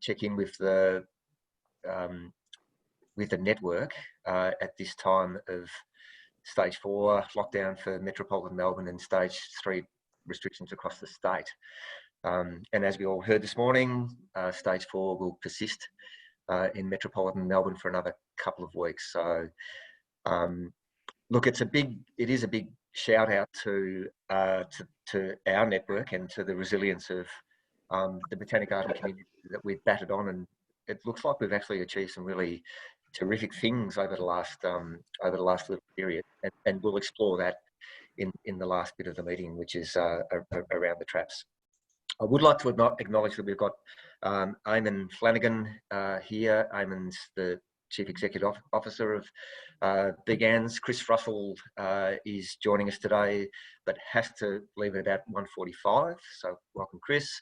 check in with the network at this time of stage 4 lockdown for metropolitan Melbourne and stage 3 restrictions across the state. And as we all heard this morning, stage 4 will persist in metropolitan Melbourne for another couple of weeks. So, look, it is a big shout out to our network and to the resilience of the Botanic Garden community that we've batted on, and it looks like we've actually achieved some really terrific things over the last little period, and we'll explore that in the last bit of the meeting, which is around the traps. I would like to acknowledge that we've got Eamon Flanagan here. Eamon's the Chief Executive Officer of BGANZ. Chris Russell is joining us today, but has to leave at about 1:45. So welcome, Chris.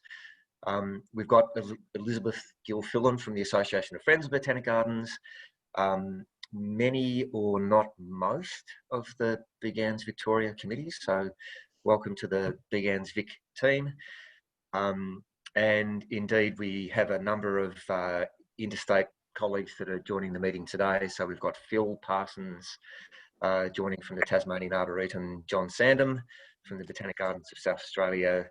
We've got Elizabeth Gilfillan from the Association of Friends of Botanic Gardens. Many or not most of the BGANZ Victoria committees. So welcome to the BGANZ Vic team. And indeed, we have a number of interstate colleagues that are joining the meeting today. So we've got Phil Parsons joining from the Tasmanian Arboretum, John Sandham from the Botanic Gardens of South Australia,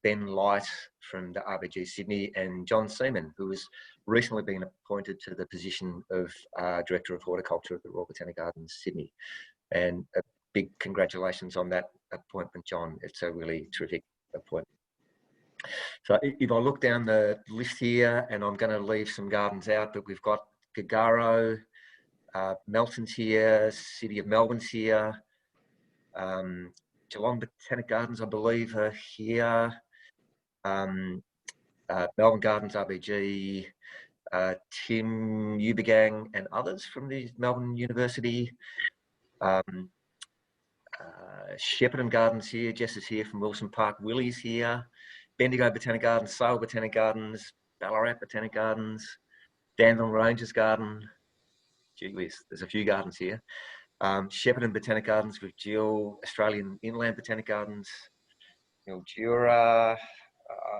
Ben Light from the RBG Sydney, and John Seaman, who has recently been appointed to the position of Director of Horticulture at the Royal Botanic Gardens, Sydney. And a big congratulations on that appointment, John. It's a really terrific appointment. So if I look down the list here, and I'm going to leave some gardens out, but we've got Gagaro, Melton's here, City of Melbourne's here, Geelong Botanic Gardens, I believe, are here, Melbourne Gardens, RBG, Tim Ubergang and others from the Melbourne University, Shepparton Gardens here, Jess is here from Wilson Park, Willie's here, Bendigo Botanic Gardens, Sale Botanic Gardens, Ballarat Botanic Gardens, Dandenong Rangers Garden. Gee whiz, there's a few gardens here. Shepparton Botanic Gardens with Jill, Australian Inland Botanic Gardens, Mildura,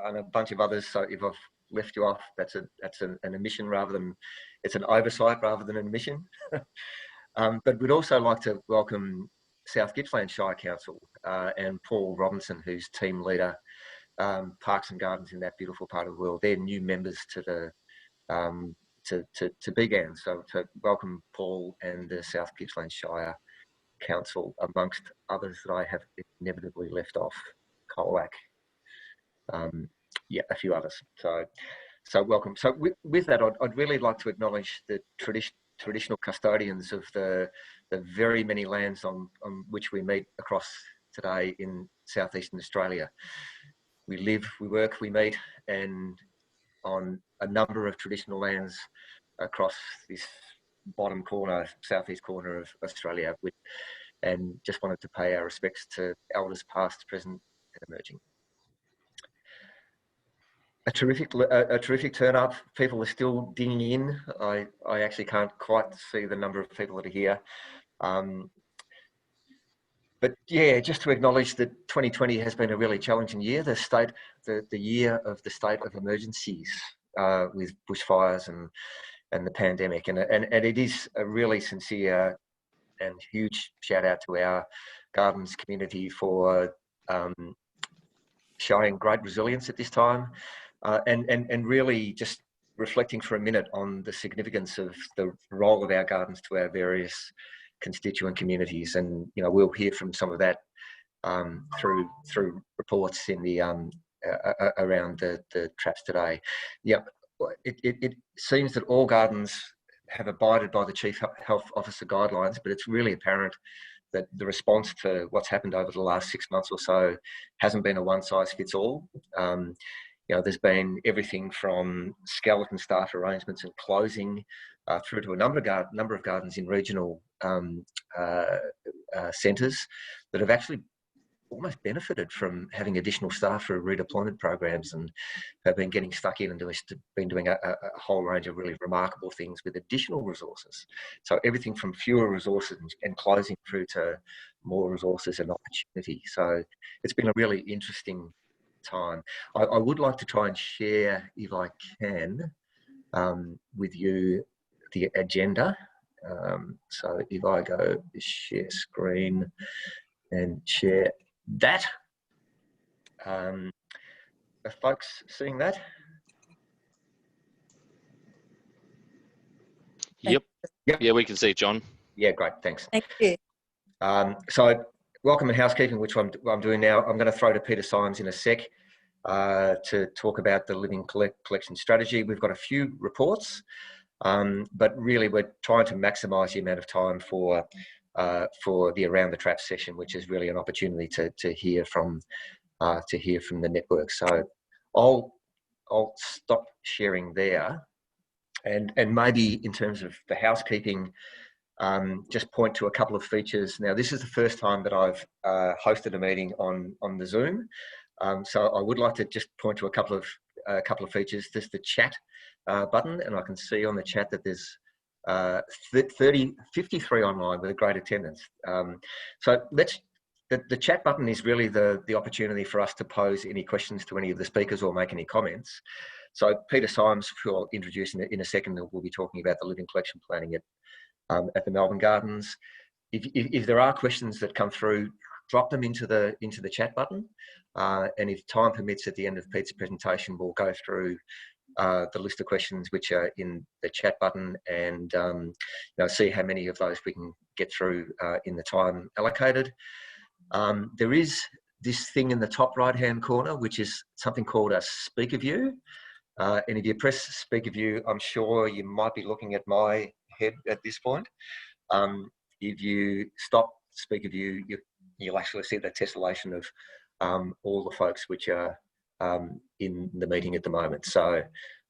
and a bunch of others. So if I've left you off, that's an omission rather than, it's an oversight rather than an omission. But we'd also like to welcome South Gippsland Shire Council and Paul Robinson, who's team leader, Parks and Gardens in that beautiful part of the world. They're new members to the to BGANZ. So to welcome Paul and the South Gippsland Shire Council, amongst others that I have inevitably left off, Colac, yeah, a few others. So welcome. So with that, I'd really like to acknowledge the traditional custodians of the very many lands on which we meet across today in southeastern Australia. We live, we work, we meet, and on a number of traditional lands across this bottom corner, southeast corner of Australia, and just wanted to pay our respects to elders past, present, and emerging. A terrific turn up. People are still dinging in. I actually can't quite see the number of people that are here. But yeah, just to acknowledge that 2020 has been a really challenging year. The year of the state of emergencies with bushfires and the pandemic, and it is a really sincere and huge shout out to our gardens community for showing great resilience at this time, and really just reflecting for a minute on the significance of the role of our gardens to our various constituent communities. And we'll hear from some of that through reports in the around the traps today. Yeah, it seems that all gardens have abided by the Chief Health Officer guidelines, but it's really apparent that the response to what's happened over the last 6 months or so hasn't been a one-size-fits-all. There's been everything from skeleton staff arrangements and closing through to a number of gardens in regional centres that have actually almost benefited from having additional staff for redeployment programs, and have been getting stuck in and been doing a whole range of really remarkable things with additional resources. So everything from fewer resources and closing through to more resources and opportunity. So it's been a really interesting time. I would like to try and share, if I can, with you the agenda. So if I go share screen and share that, are folks seeing that? Yep. Yep. Yeah, we can see it, John. Yeah, great. Thanks. Thank you. So welcome and housekeeping, which I'm doing now. I'm going to throw to Peter Symes in a sec to talk about the living collection strategy. We've got a few reports, but really we're trying to maximise the amount of time for the Around the Trap session, which is really an opportunity to hear from the network. So I'll stop sharing there, and maybe in terms of the housekeeping, just point to a couple of features. Now, this is the first time that I've hosted a meeting on the Zoom, so I would like to just point to a couple of features. There's the chat button, and I can see on the chat that there's 53 online with a great attendance. So the chat button is really the opportunity for us to pose any questions to any of the speakers or make any comments. So Peter Symes, who I'll introduce in a second, will be talking about the living collection planning at the Melbourne Gardens. If there are questions that come through, drop them into the chat button, and if time permits, at the end of Pete's presentation, we'll go through the list of questions which are in the chat button, and see how many of those we can get through in the time allocated. There is this thing in the top right hand corner, which is something called a speaker view, and if you press speaker view, I'm sure you might be looking at my head at this point. If you stop speaker view, you'll actually see the tessellation of all the folks which are in the meeting at the moment. So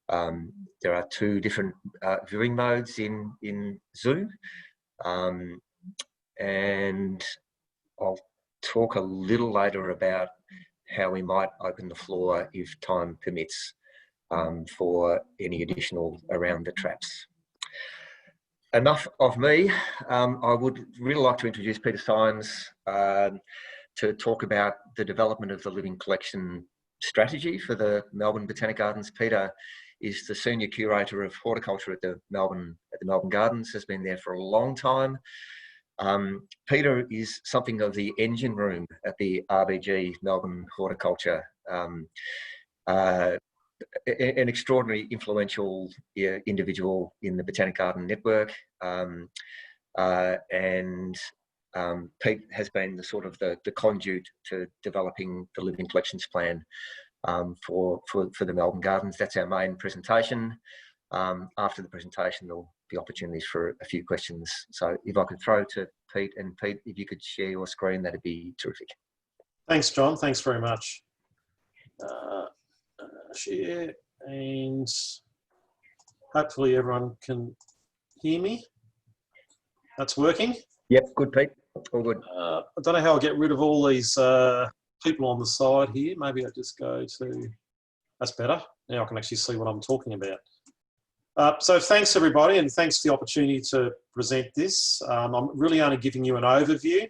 there are two different viewing modes in Zoom, and I'll talk a little later about how we might open the floor if time permits for any additional Around the Traps. Enough of me. I would really like to introduce Peter Symes to talk about the development of the living collection strategy for the Melbourne Botanic Gardens. Peter is the Senior Curator of Horticulture at the Melbourne Gardens, has been there for a long time. Peter is something of the engine room at the RBG Melbourne Horticulture. An extraordinary influential individual in the Botanic Garden network, and Pete has been the conduit to developing the living collections plan for the Melbourne Gardens. That's our main presentation. After the presentation, there'll be opportunities for a few questions. So if I could throw to Pete, and Pete, if you could share your screen, that'd be terrific. Thanks, John. Thanks very much. Share, and hopefully everyone can hear me. That's working. Yep, good, Pete. All good. I don't know how I'll get rid of all these people on the side here. Maybe I just go to, that's better. Now I can actually see what I'm talking about. So thanks everybody, and thanks for the opportunity to present this. I'm really only giving you an overview.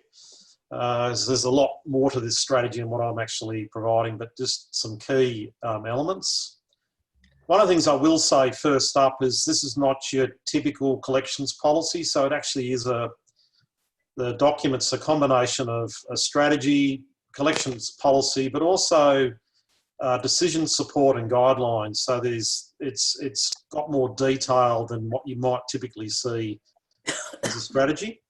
There's a lot more to this strategy than what I'm actually providing, but just some key elements. One of the things I will say first up is this is not your typical collections policy, so it actually is the document's a combination of a strategy, collections policy, but also decision support and guidelines. So it's got more detail than what you might typically see as a strategy.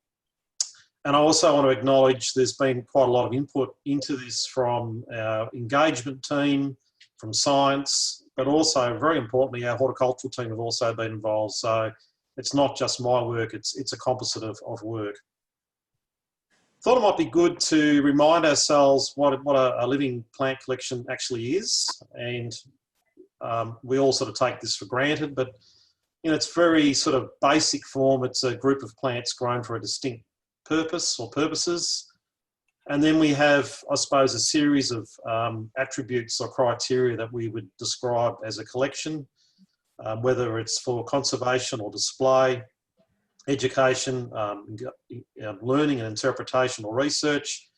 And I also want to acknowledge there's been quite a lot of input into this from our engagement team, from science, but also, very importantly, our horticultural team have also been involved. So it's not just my work, it's a composite of work. Thought it might be good to remind ourselves what a living plant collection actually is. And we all sort of take this for granted, but it's very sort of basic form. It's a group of plants grown for a distinct purpose or purposes. And then we have, I suppose, a series of attributes or criteria that we would describe as a collection, whether it's for conservation or display, education, learning and interpretation or research,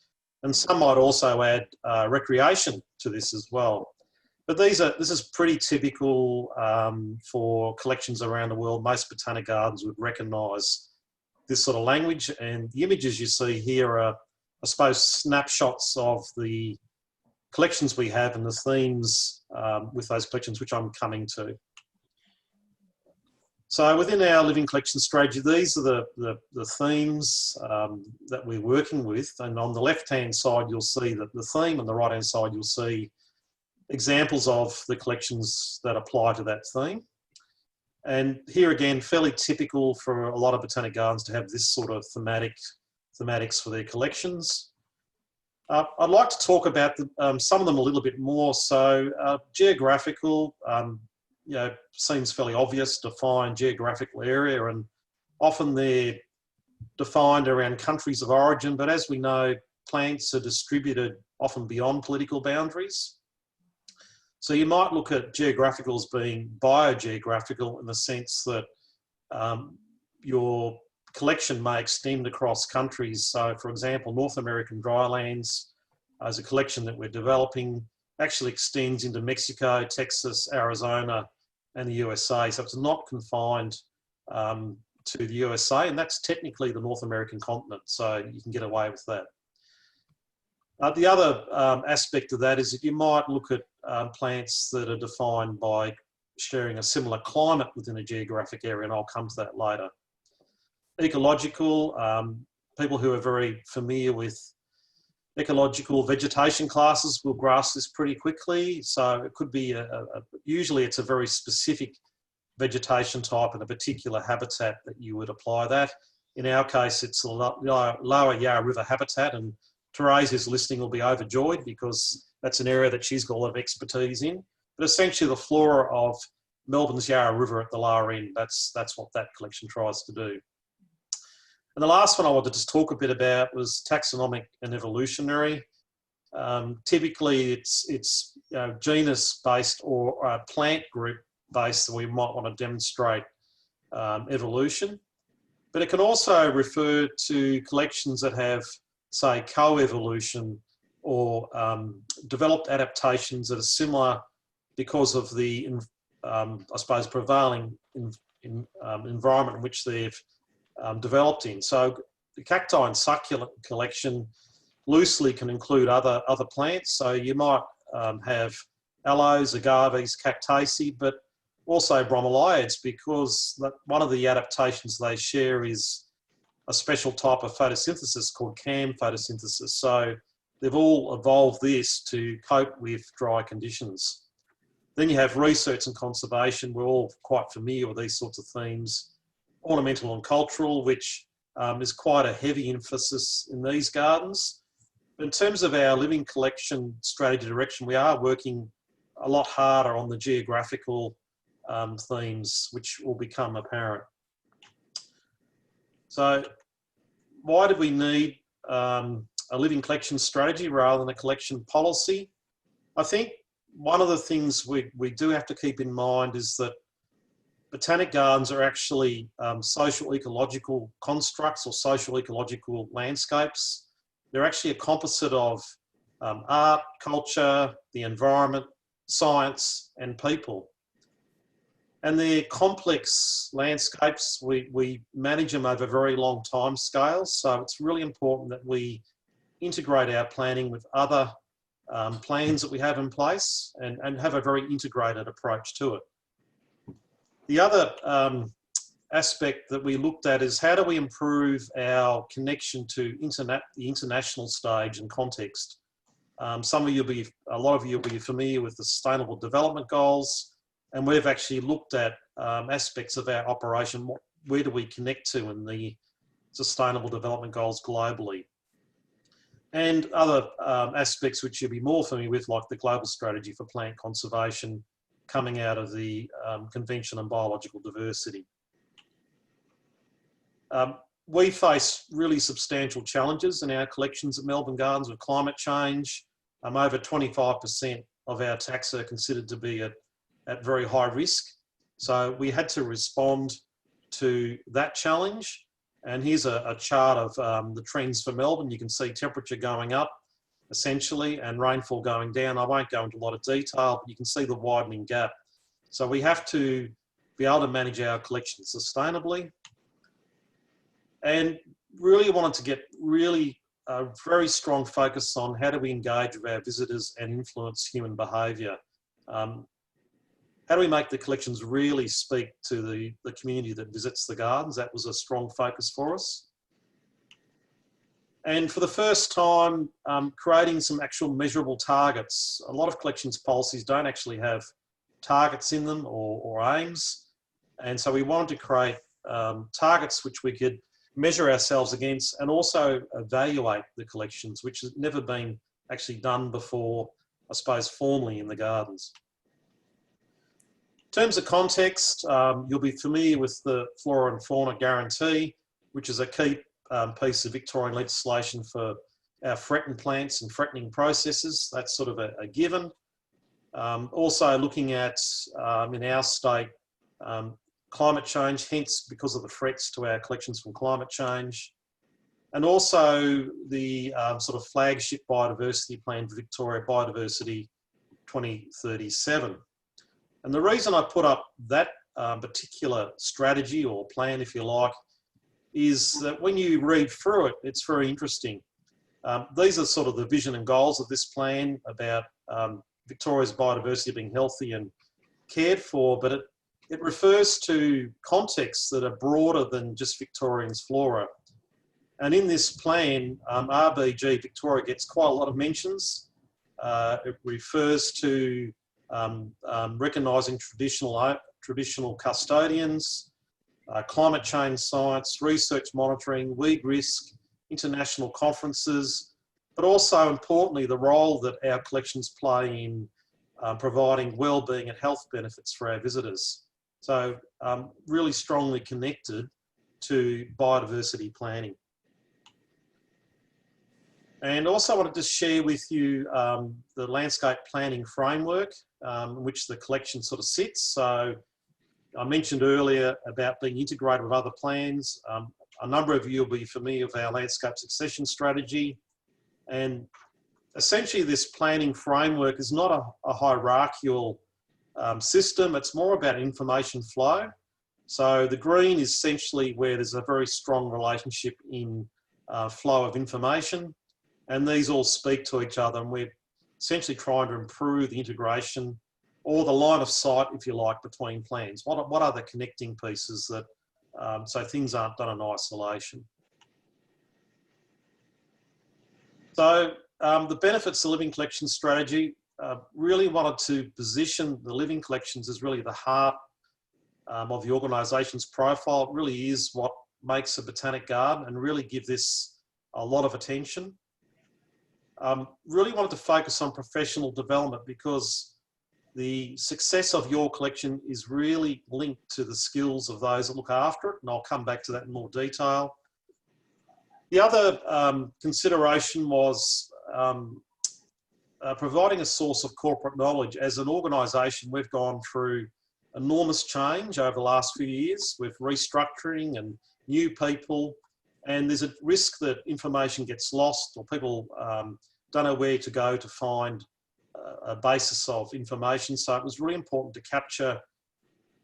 And some might also add recreation to this as well. But this is pretty typical for collections around the world. Most botanic gardens would recognise this sort of language, and the images you see here are, I suppose, snapshots of the collections we have and the themes with those collections, which I'm coming to. So within our living collection strategy, these are the themes that we're working with. And on the left-hand side, you'll see that the theme, and the right-hand side, you'll see examples of the collections that apply to that theme. And here again, fairly typical for a lot of botanic gardens to have this sort of thematics for their collections. I'd like to talk about some of them a little bit more. So geographical, seems fairly obvious, defined geographical area, and often they're defined around countries of origin, but as we know, plants are distributed often beyond political boundaries. So you might look at geographical as being biogeographical in the sense that your collection may extend across countries. So for example, North American drylands as a collection that we're developing actually extends into Mexico, Texas, Arizona, and the USA. So it's not confined to the USA, and that's technically the North American continent. So you can get away with that. The other aspect of that is that you might look at plants that are defined by sharing a similar climate within a geographic area, and I'll come to that later. Ecological, people who are very familiar with ecological vegetation classes will grasp this pretty quickly. So it could be, usually it's a very specific vegetation type in a particular habitat that you would apply that. In our case, it's the lower Yarra River habitat, and Therese, who's listening, will be overjoyed because that's an area that she's got a lot of expertise in. But essentially the flora of Melbourne's Yarra River at the lower end, that's what that collection tries to do. And the last one I wanted to talk a bit about was taxonomic and evolutionary. Typically it's genus-based or plant group-based that we might want to demonstrate evolution. But it can also refer to collections that have, say, co-evolution or developed adaptations that are similar because of the, I suppose, prevailing environment in which they've developed in. So the cacti and succulent collection loosely can include other plants. So you might have aloes, agaves, cactaceae, but also bromeliads, because one of the adaptations they share is a special type of photosynthesis called CAM photosynthesis. So they've all evolved this to cope with dry conditions. Then you have research and conservation. We're all quite familiar with these sorts of themes. Ornamental and cultural, which is quite a heavy emphasis in these gardens. In terms of our living collection strategy direction, we are working a lot harder on the geographical themes, which will become apparent. So why do we need a living collection strategy rather than a collection policy? I think one of the things we do have to keep in mind is that botanic gardens are actually social ecological constructs or social ecological landscapes. They're actually a composite of art, culture, the environment, science, and people. And they're complex landscapes. We manage them over very long time scales. So it's really important that we integrate our planning with other plans that we have in place and have a very integrated approach to it. The other aspect that we looked at is how do we improve our connection to the international stage and context. A lot of you will be familiar with the Sustainable Development Goals, and we've actually looked at aspects of our operation. Where do we connect to in the Sustainable Development Goals globally? And other aspects which you'll be more familiar with, like the Global Strategy for Plant Conservation, coming out of the Convention on Biological Diversity. We face really substantial challenges in our collections at Melbourne Gardens with climate change. Over 25% of our taxa are considered to be at very high risk. So we had to respond to that challenge. And here's a chart of the trends for Melbourne. You can see temperature going up essentially, and rainfall going down. I won't go into a lot of detail, but you can see the widening gap. So we have to be able to manage our collection sustainably. And really wanted to get really a very strong focus on how do we engage with our visitors and influence human behaviour. How do we make the collections really speak to the community that visits the gardens? That was a strong focus for us. And for the first time, creating some actual measurable targets. A lot of collections policies don't actually have targets in them or aims. And so we wanted to create targets which we could measure ourselves against and also evaluate the collections, which has never been actually done before, I suppose, formally in the gardens. In terms of context, you'll be familiar with the Flora and Fauna Guarantee, which is a key piece of Victorian legislation for our threatened plants and threatening processes. That's sort of a given. Also looking at, in our state, climate change, hence because of the threats to our collections from climate change. And also the sort of flagship biodiversity plan for Victoria, Biodiversity 2037. And the reason I put up that particular strategy or plan, if you like, is that when you read through it, it's very interesting. These are sort of the vision and goals of this plan about Victoria's biodiversity being healthy and cared for, but it refers to contexts that are broader than just Victorian's flora. And in this plan, RBG Victoria gets quite a lot of mentions. It refers to recognising traditional custodians, climate change science, research monitoring, weed risk, international conferences, but also importantly the role that our collections play in providing wellbeing and health benefits for our visitors. So really strongly connected to biodiversity planning. And also I wanted to share with you the landscape planning framework in which the collection sort of sits. So I mentioned earlier about being integrated with other plans. A number of you will be familiar with our landscape succession strategy. And essentially this planning framework is not a hierarchical system, it's more about information flow. So the green is essentially where there's a very strong relationship in flow of information. And these all speak to each other, and we're essentially trying to improve the integration or the line of sight, if you like, between plans. What are the connecting pieces that, so things aren't done in isolation. So the benefits of the living collection strategy, really wanted to position the living collections as really the heart of the organisation's profile. It really is what makes a botanic garden, and really give this a lot of attention. Really wanted to focus on professional development because the success of your collection is really linked to the skills of those that look after it, and I'll come back to that in more detail. The other consideration was providing a source of corporate knowledge. As an organisation, we've gone through enormous change over the last few years with restructuring and new people, and there's a risk that information gets lost or people don't know where to go to find a basis of information. So it was really important to capture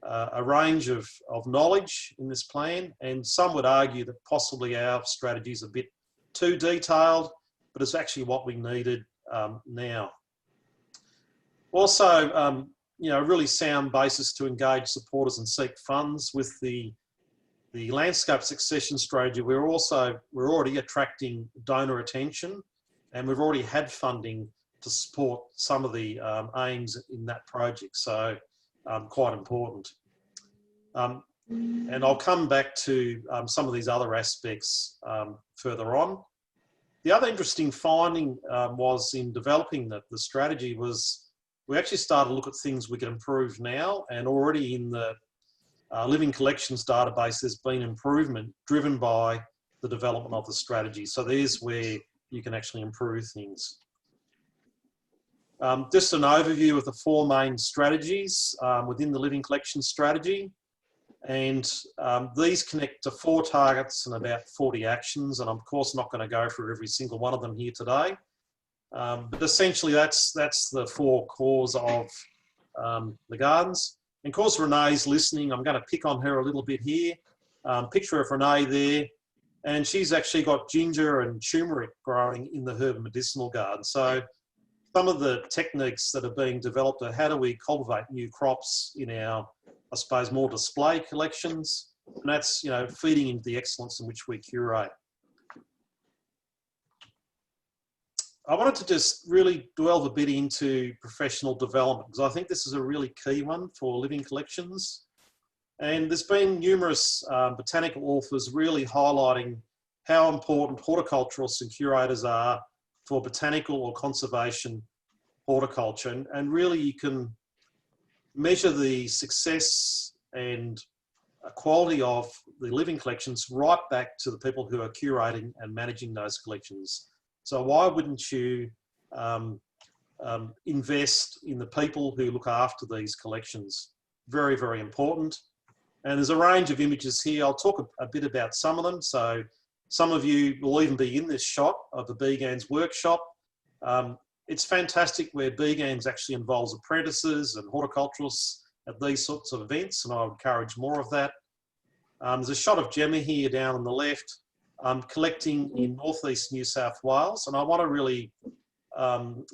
a range of knowledge in this plan, and some would argue that possibly our strategy is a bit too detailed, but it's actually what we needed now. Also, you know, a really sound basis to engage supporters and seek funds. With the landscape succession strategy, we're already attracting donor attention, and we've already had funding to support some of the aims in that project, so quite important. And I'll come back to some of these other aspects further on. The other interesting finding was in developing the strategy was we actually started to look at things we could improve now, and already in the living collections database there's been improvement driven by the development of the strategy. So there's where you can actually improve things. Just an overview of the four main strategies within the living collection strategy. And these connect to 4 targets and about 40 actions. And I'm of course not going to go through every single one of them here today. But essentially, that's the four cores of the gardens. And of course, Renee's listening. I'm going to pick on her a little bit here. Picture of Renee there. And she's actually got ginger and turmeric growing in the herb and medicinal garden. So some of the techniques that are being developed are how do we cultivate new crops in our, I suppose, more display collections. And that's, you know, feeding into the excellence in which we curate. I wanted to just really delve a bit into professional development because I think this is a really key one for living collections. And there's been numerous botanical authors really highlighting how important horticulturists and curators are for botanical or conservation horticulture. And really you can measure the success and quality of the living collections right back to the people who are curating and managing those collections. So why wouldn't you invest in the people who look after these collections? Very, very important. And there's a range of images here. I'll talk a bit about some of them. So some of you will even be in this shot of the BGANZ workshop. It's fantastic where BGANZ actually involves apprentices and horticulturists at these sorts of events, and I would encourage more of that. There's a shot of Gemma here down on the left, collecting in northeast New South Wales, and I want to really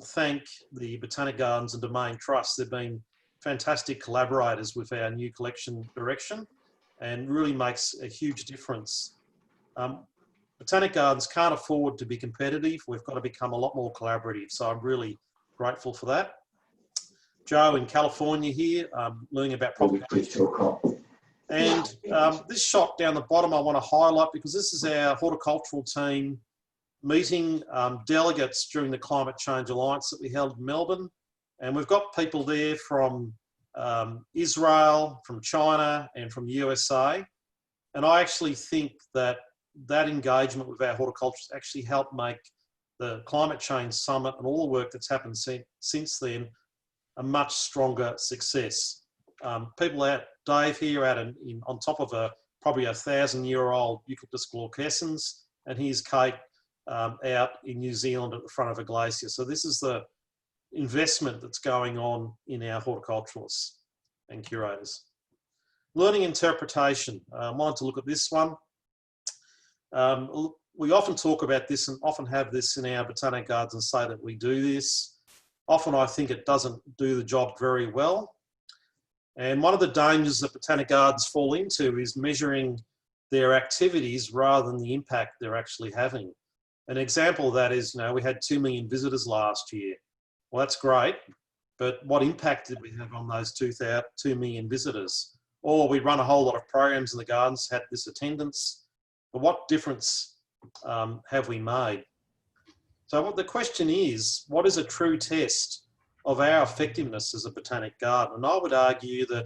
thank the Botanic Gardens and Domain Trust. They've been fantastic collaborators with our new collection direction and really makes a huge difference. Botanic Gardens can't afford to be competitive. We've got to become a lot more collaborative. So I'm really grateful for that. Joe in California here, learning about propagation. And this shot down the bottom I want to highlight because this is our horticultural team meeting delegates during the Climate Change Alliance that we held in Melbourne. And we've got people there from Israel, from China, and from the USA. And I actually think that that engagement with our horticulturists actually helped make the Climate Change Summit and all the work that's happened since then a much stronger success. People out, Dave here out on top of probably 1,000-year-old Eucalyptus glaucescens, and here's Kate out in New Zealand at the front of a glacier. So this is the investment that's going on in our horticulturalists and curators. Learning interpretation. I wanted to look at this one. We often talk about this and often have this in our botanic gardens and say that we do this. Often I think it doesn't do the job very well. And one of the dangers that botanic gardens fall into is measuring their activities rather than the impact they're actually having. An example of that is, you know, we had 2 million visitors last year. Well, that's great, but what impact did we have on those 2 million visitors? Or we run a whole lot of programs in the gardens, had this attendance, but what difference have we made? So what the question is, what is a true test of our effectiveness as a botanic garden? And I would argue that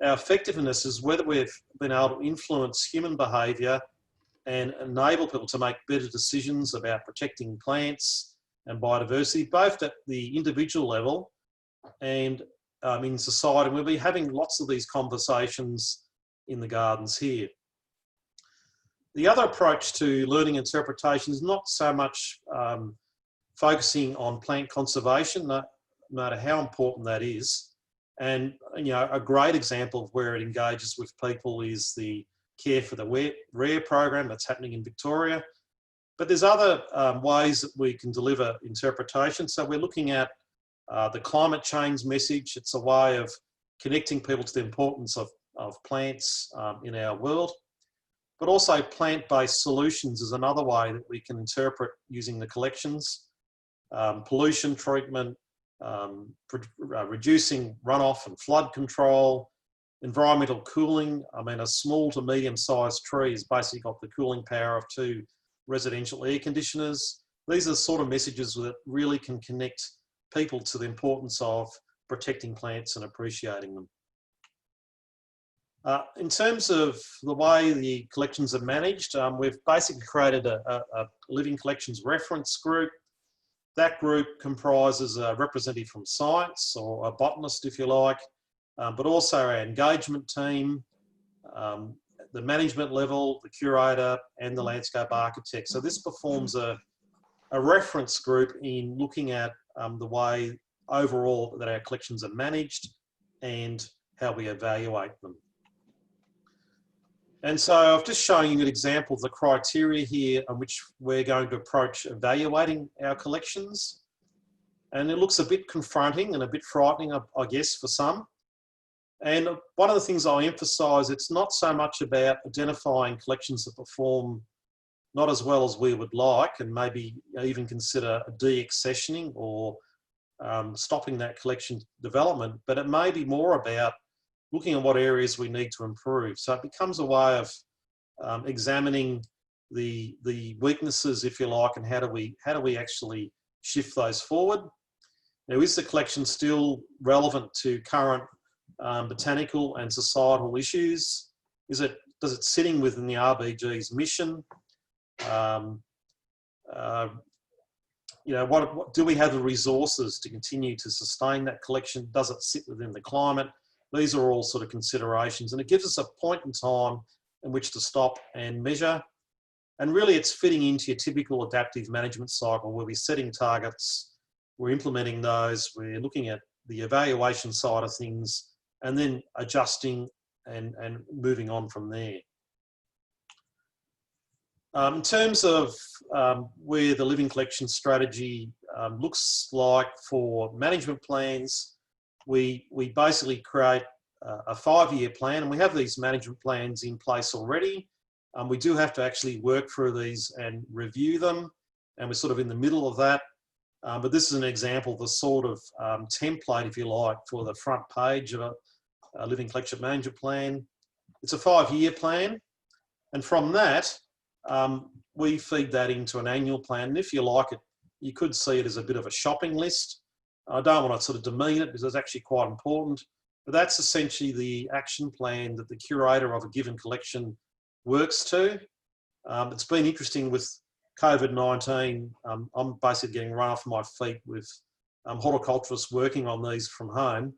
our effectiveness is whether we've been able to influence human behaviour and enable people to make better decisions about protecting plants and biodiversity, both at the individual level and in society. We'll be having lots of these conversations in the gardens here. The other approach to learning interpretation is not so much focusing on plant conservation, no matter how important that is. And, you know, a great example of where it engages with people is the Care for the Rare program that's happening in Victoria. But there's other ways that we can deliver interpretation. So we're looking at the climate change message. It's a way of connecting people to the importance of plants in our world. But also plant-based solutions is another way that we can interpret using the collections. Pollution treatment, reducing runoff and flood control, environmental cooling. I mean, a small to medium-sized tree has basically got the cooling power of 2 residential air conditioners. These are the sort of messages that really can connect people to the importance of protecting plants and appreciating them. In terms of the way the collections are managed, we've basically created a living collections reference group. That group comprises a representative from science, or a botanist if you like, but also our engagement team, the management level, the curator and the landscape architect. So this performs a a reference group in looking at the way overall that our collections are managed and how we evaluate them. And so I've just shown you an example of the criteria here on which we're going to approach evaluating our collections. And it looks a bit confronting and a bit frightening, I guess, for some. And one of the things I emphasise, it's not so much about identifying collections that perform not as well as we would like, and maybe even consider de-accessioning or stopping that collection development, but it may be more about looking at what areas we need to improve. So it becomes a way of examining the weaknesses, if you like, and how do we actually shift those forward. Now, is the collection still relevant to current botanical and societal issues? Does it sitting within the RBG's mission? What do we have the resources to continue to sustain that collection? Does it sit within the climate? These are all sort of considerations, and it gives us a point in time in which to stop and measure. And really it's fitting into your typical adaptive management cycle where we're setting targets, we're implementing those, we're looking at the evaluation side of things, and then adjusting and moving on from there. In terms of where the living collection strategy looks like for management plans, we basically create a 5-year plan, and we have these management plans in place already. We do have to actually work through these and review them, and we're sort of in the middle of that. But this is an example of the sort of template, if you like, for the front page of a living collection management plan. It's a 5-year plan, and from that, we feed that into an annual plan. And if you like it, you could see it as a bit of a shopping list. I don't want to sort of demean it because it's actually quite important, but that's essentially the action plan that the curator of a given collection works to. It's been interesting with COVID-19. I'm basically getting run off my feet with horticulturists working on these from home,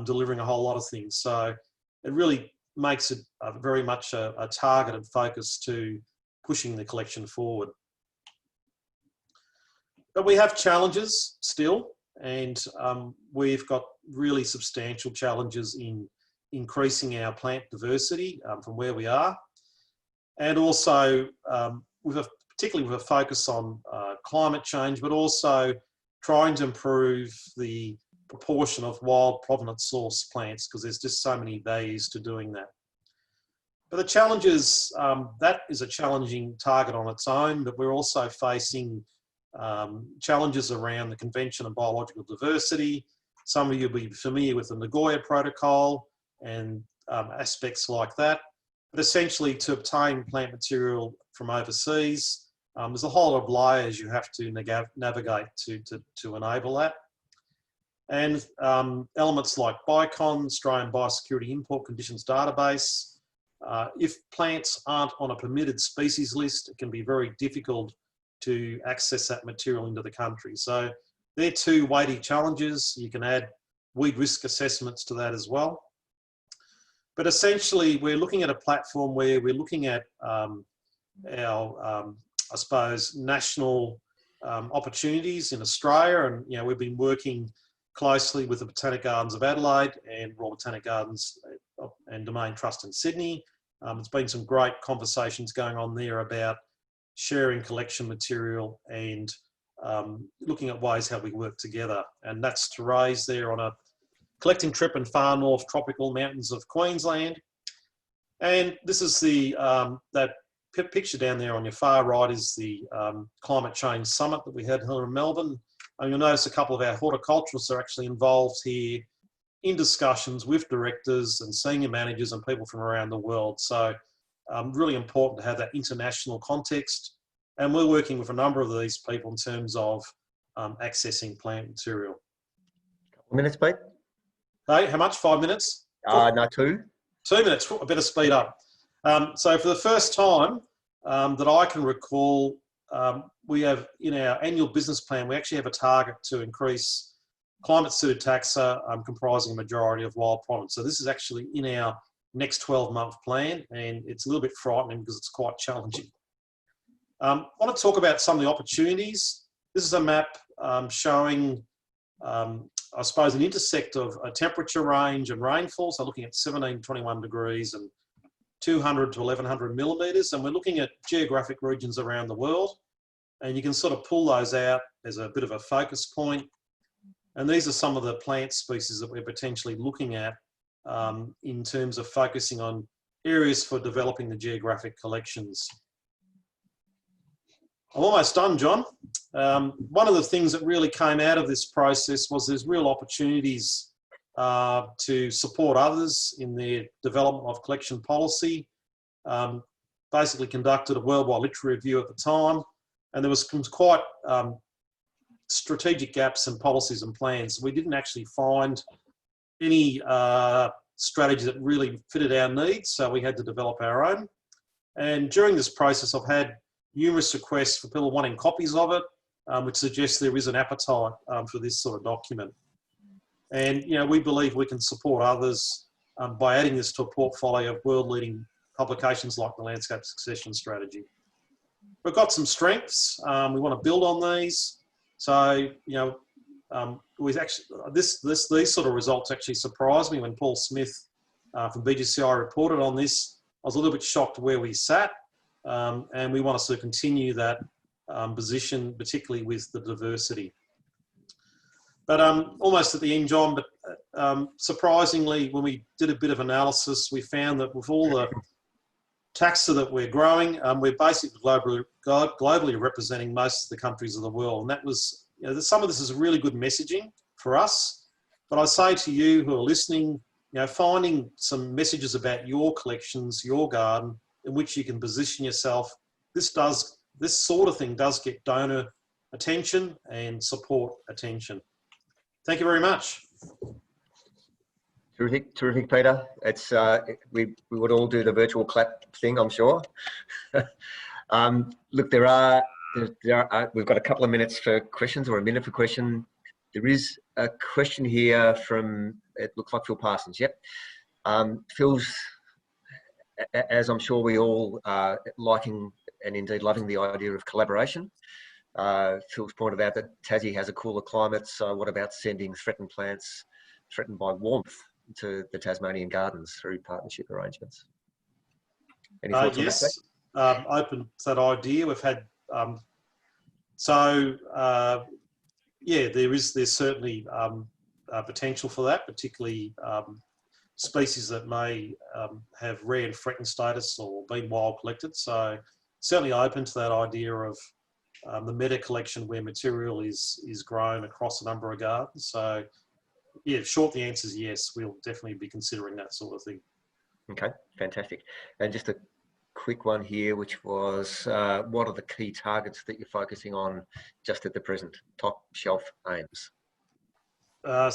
delivering a whole lot of things. So it really makes it very much a targeted focus to pushing the collection forward. But we have challenges still, and we've got really substantial challenges in increasing our plant diversity from where we are, and also particularly with a focus on climate change, but also trying to improve the proportion of wild provenance source plants, because there's just so many values to doing that. But the challenges, that is a challenging target on its own, but we're also facing challenges around the Convention on Biological Diversity. Some of you will be familiar with the Nagoya Protocol and aspects like that. But essentially, to obtain plant material from overseas, there's a whole lot of layers you have to navigate to enable that. And elements like BICON, Australian Biosecurity Import Conditions Database. If plants aren't on a permitted species list, it can be very difficult to access that material into the country. So they're two weighty challenges. You can add weed risk assessments to that as well. But essentially, we're looking at a platform where we're looking at our, I suppose, national opportunities in Australia. And, we've been working closely with the Botanic Gardens of Adelaide and Royal Botanic Gardens and Domain Trust in Sydney. There's been some great conversations going on there about sharing collection material and looking at ways how we work together. And that's Therese there on a collecting trip in far north tropical mountains of Queensland. And this is the that picture down there on your far right is the climate change summit that we had here in Melbourne. And you'll notice a couple of our horticulturists are actually involved here in discussions with directors and senior managers and people from around the world. So really important to have that international context. And we're working with a number of these people in terms of accessing plant material. Couple of minutes, Pete? Hey, how much? 5 minutes? No, 2. 2 minutes. I better speed up. So for the first time that I can recall, we have in our annual business plan, we actually have a target to increase climate-suited taxa comprising a majority of wild provenance. So this is actually in our next 12-month plan, and it's a little bit frightening because it's quite challenging. I want to talk about some of the opportunities This is a map showing, I suppose, an intersect of a temperature range and rainfall. So looking at 17 to 21 degrees and 200 to 1100 millimetres. And we're looking at geographic regions around the world. And you can sort of pull those out as a bit of a focus point. And these are some of the plant species that we're potentially looking at in terms of focusing on areas for developing the geographic collections. I'm almost done, John. One of the things that really came out of this process was there's real opportunities to support others in their development of collection policy. Basically conducted a worldwide literature review at the time, and there was some quite strategic gaps in policies and plans. We didn't actually find any strategy that really fitted our needs, so we had to develop our own. And during this process, I've had numerous requests for people wanting copies of it, which suggests there is an appetite for this sort of document. And we believe we can support others by adding this to a portfolio of world-leading publications like the Landscape Succession Strategy. We've got some strengths. We want to build on these. So, these sort of results actually surprised me when Paul Smith from BGCI reported on this. I was a little bit shocked where we sat, and we want to sort of continue that position, particularly with the diversity. But almost at the end, John, but surprisingly, when we did a bit of analysis, we found that with all the taxa that we're growing, we're basically globally representing most of the countries of the world. And that was, some of this is really good messaging for us. But I say to you who are listening, finding some messages about your collections, your garden, in which you can position yourself, this sort of thing does get donor attention and support attention. Thank you very much. Terrific, Peter. It's we would all do the virtual clap thing, I'm sure. Look, we've got a couple of minutes for questions, or a minute for question. There is a question here from, it looks like Phil Parsons. Yep. Phil's, as I'm sure we all are liking and indeed loving the idea of collaboration. Phil's pointed out that Tassie has a cooler climate, so what about sending threatened plants threatened by warmth to the Tasmanian gardens through partnership arrangements? Any thoughts yes, on that? Open to that idea. We've had yeah, there's certainly potential for that, particularly species that may have rare and threatened status or been wild collected. So certainly open to that idea of the meta collection where material is grown across a number of gardens. So yeah, the answer is yes, we'll definitely be considering that sort of thing. Okay, fantastic. And just a quick one here, which was, what are the key targets that you're focusing on just at the present? Top shelf aims.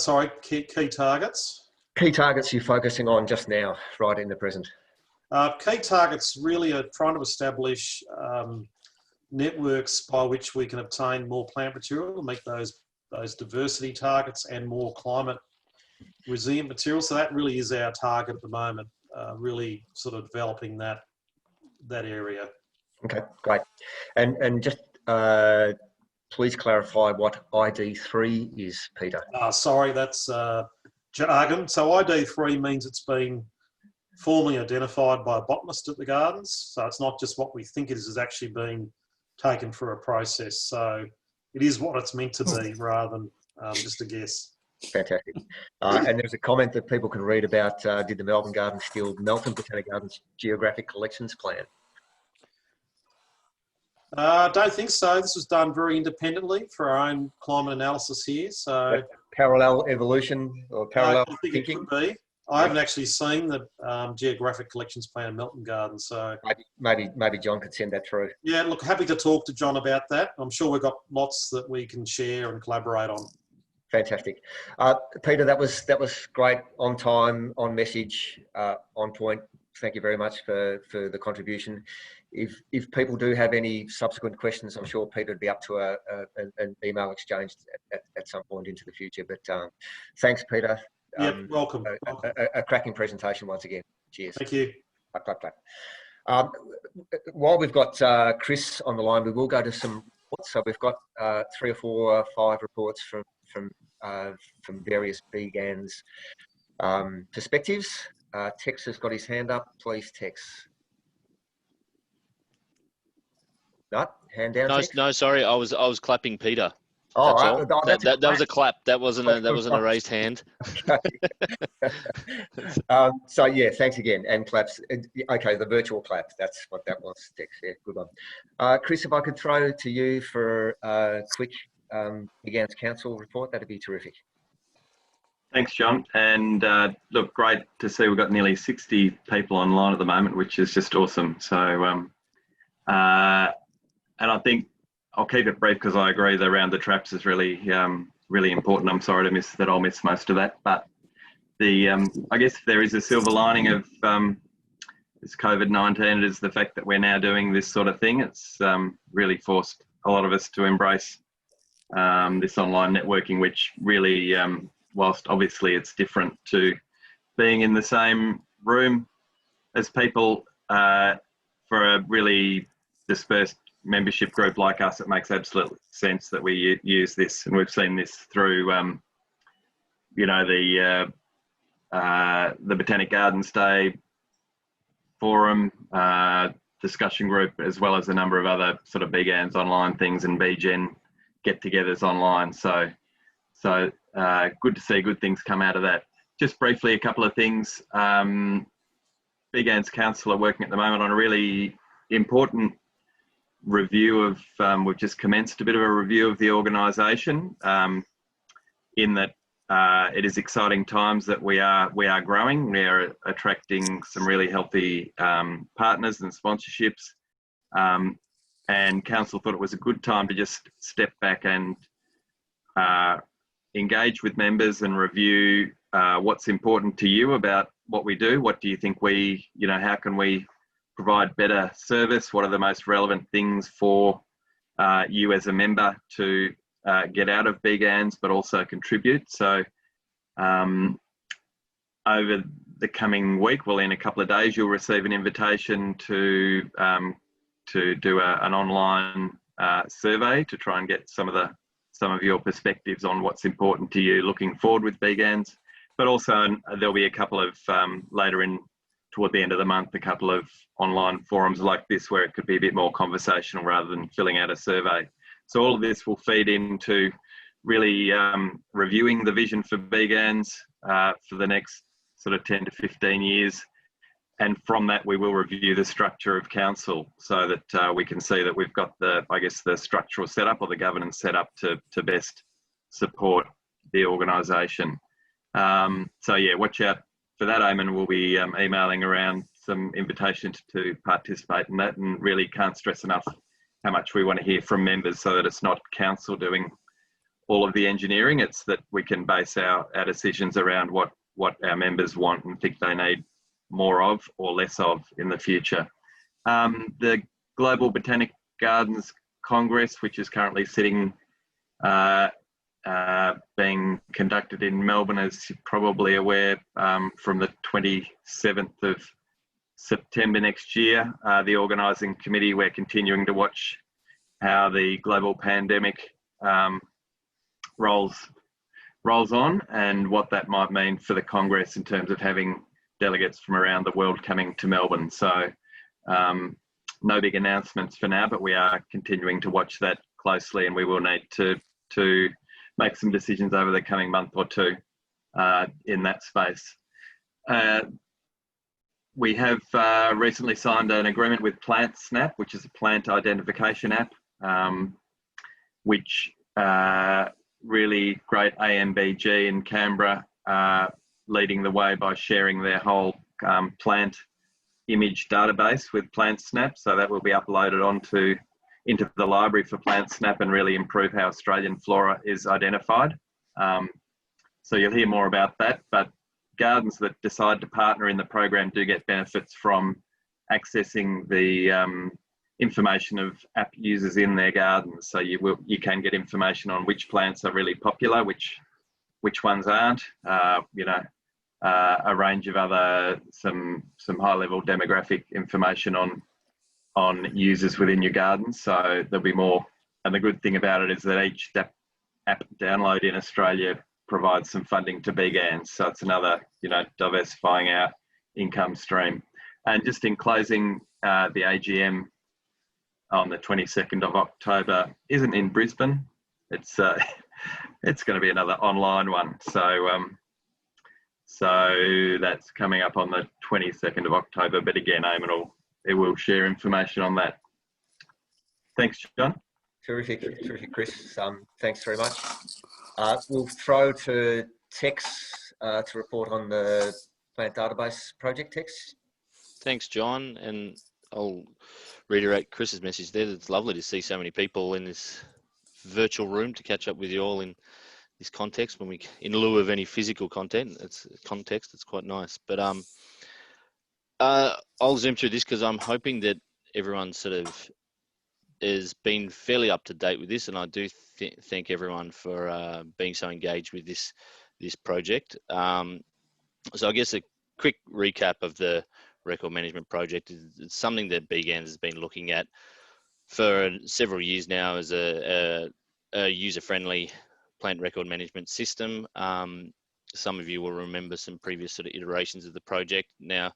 Sorry, key targets? Key targets you're focusing on just now, right in the present. Key targets really are trying to establish networks by which we can obtain more plant material to meet those diversity targets and more climate resilient material. So that really is our target at the moment, really sort of developing that area. Okay, great. And just please clarify what ID3 is, Peter. Sorry, that's jargon. So ID3 means it's been formally identified by a botanist at the gardens. So it's not just what we think it is, it's actually being taken for a process. So it is what it's meant to be rather than just a guess. Fantastic. And there's a comment that people can read about, did the Melbourne Garden steal Melton Botanic Gardens Geographic Collections Plan? I don't think so. This was done very independently for our own climate analysis here. So parallel evolution or parallel thinking? It could be. I haven't actually seen the Geographic Collections Plan in Melton Gardens, so maybe John could send that through. Yeah, look, happy to talk to John about that. I'm sure we've got lots that we can share and collaborate on. Fantastic, Peter. That was great, on time, on message, on point. Thank you very much for the contribution. If people do have any subsequent questions, I'm sure Peter would be up to an email exchange at some point into the future. But thanks, Peter. Yeah, welcome. A cracking presentation once again. Cheers. Thank you. Clap, clap, clap. While we've got Chris on the line, we will go to some So we've got 3 or 4 or 5 reports from various BGANZ perspectives. Tex has got his hand up. Please, Tex. No, hand down, No, Tex. no, sorry, I was clapping Peter. Oh, That's right. all. Oh, that's That was a clap. That wasn't a raised hand. Okay. So yeah, thanks again. And claps. Okay, the virtual claps. That's what that was, Tex. Yeah, good one. Chris, if I could throw to you for a quick BGANZ Council report, that'd be terrific. Thanks, John. And look, great to see we've got nearly 60 people online at the moment, which is just awesome. So, and I think I'll keep it brief because I agree that around the traps is really, really important. I'm sorry to miss that. I'll miss most of that. But I guess if there is a silver lining of this COVID-19, it is the fact that we're now doing this sort of thing. It's really forced a lot of us to embrace this online networking, which really, whilst obviously it's different to being in the same room as people, for a really dispersed membership group like us, it makes absolute sense that we use this. And we've seen this through, you know, the Botanic Gardens Day forum, discussion group, as well as a number of other sort of BGANZ online things and BGen get-togethers online. So good to see good things come out of that. Just briefly, a couple of things. BGANZ Council are working at the moment on a really important review of, we've just commenced a bit of a review of the organisation, in that it is exciting times that we are growing. We are attracting some really healthy partners and sponsorships, and Council thought it was a good time to just step back and engage with members and review what's important to you about what we do. What do you think we, you know, how can we provide better service? What are the most relevant things for you as a member to get out of BGANZ, but also contribute? So over the coming week, well, in a couple of days, you'll receive an invitation to do an online survey to try and get some of your perspectives on what's important to you looking forward with BGANZ. But also there'll be a couple of toward the end of the month, a couple of online forums like this where it could be a bit more conversational rather than filling out a survey. So all of this will feed into really reviewing the vision for BGANZ for the next sort of 10 to 15 years. And from that, we will review the structure of council so that we can see that we've got the, I guess, the structural setup or the governance setup to best support the organisation. So yeah, watch out for that, Eamon. We'll be emailing around some invitations to participate in that, and really can't stress enough how much we want to hear from members so that it's not council doing all of the engineering. It's that we can base our decisions around what our members want and think they need more of or less of in the future. The Global Botanic Gardens Congress, which is currently sitting, being conducted in Melbourne, as you're probably aware, from the 27th of September next year. The organising committee, we're continuing to watch how the global pandemic rolls on and what that might mean for the Congress in terms of having delegates from around the world coming to Melbourne. So no big announcements for now, but we are continuing to watch that closely, and we will need to make some decisions over the coming month or two in that space. We have recently signed an agreement with PlantSnap, which is a plant identification app, which really great AMBG in Canberra leading the way by sharing their whole plant image database with PlantSnap. So that will be uploaded into the library for PlantSnap and really improve how Australian flora is identified. So you'll hear more about that, but gardens that decide to partner in the program do get benefits from accessing the information of app users in their gardens. So you can get information on which plants are really popular, which ones aren't, you know, a range of other, some high level demographic information on users within your garden. So there'll be more the good thing about it is that each app download in Australia provides some funding to BGANZ. So it's another, diversifying our income stream. And just in closing, the AGM on the 22nd of October isn't in Brisbane. It's it's going to be another online one. So that's coming up on the 22nd of October. But again, Eamon will share information on that. Thanks, John. Terrific, Chris. Thanks very much. We'll throw to Tex to report on the plant database project. Tex. Thanks, John. And I'll reiterate Chris's message there. It's lovely to see so many people in this virtual room to catch up with you all in this context. When we, in lieu of any physical content, it's quite nice. But I'll zoom through this because I'm hoping that everyone sort of has been fairly up to date with this, and I do thank everyone for being so engaged with this project. So I guess a quick recap of the record management project is it's something that BGANZ has been looking at for several years now as a user-friendly plant record management system. Some of you will remember some previous sort of iterations of the project. Now,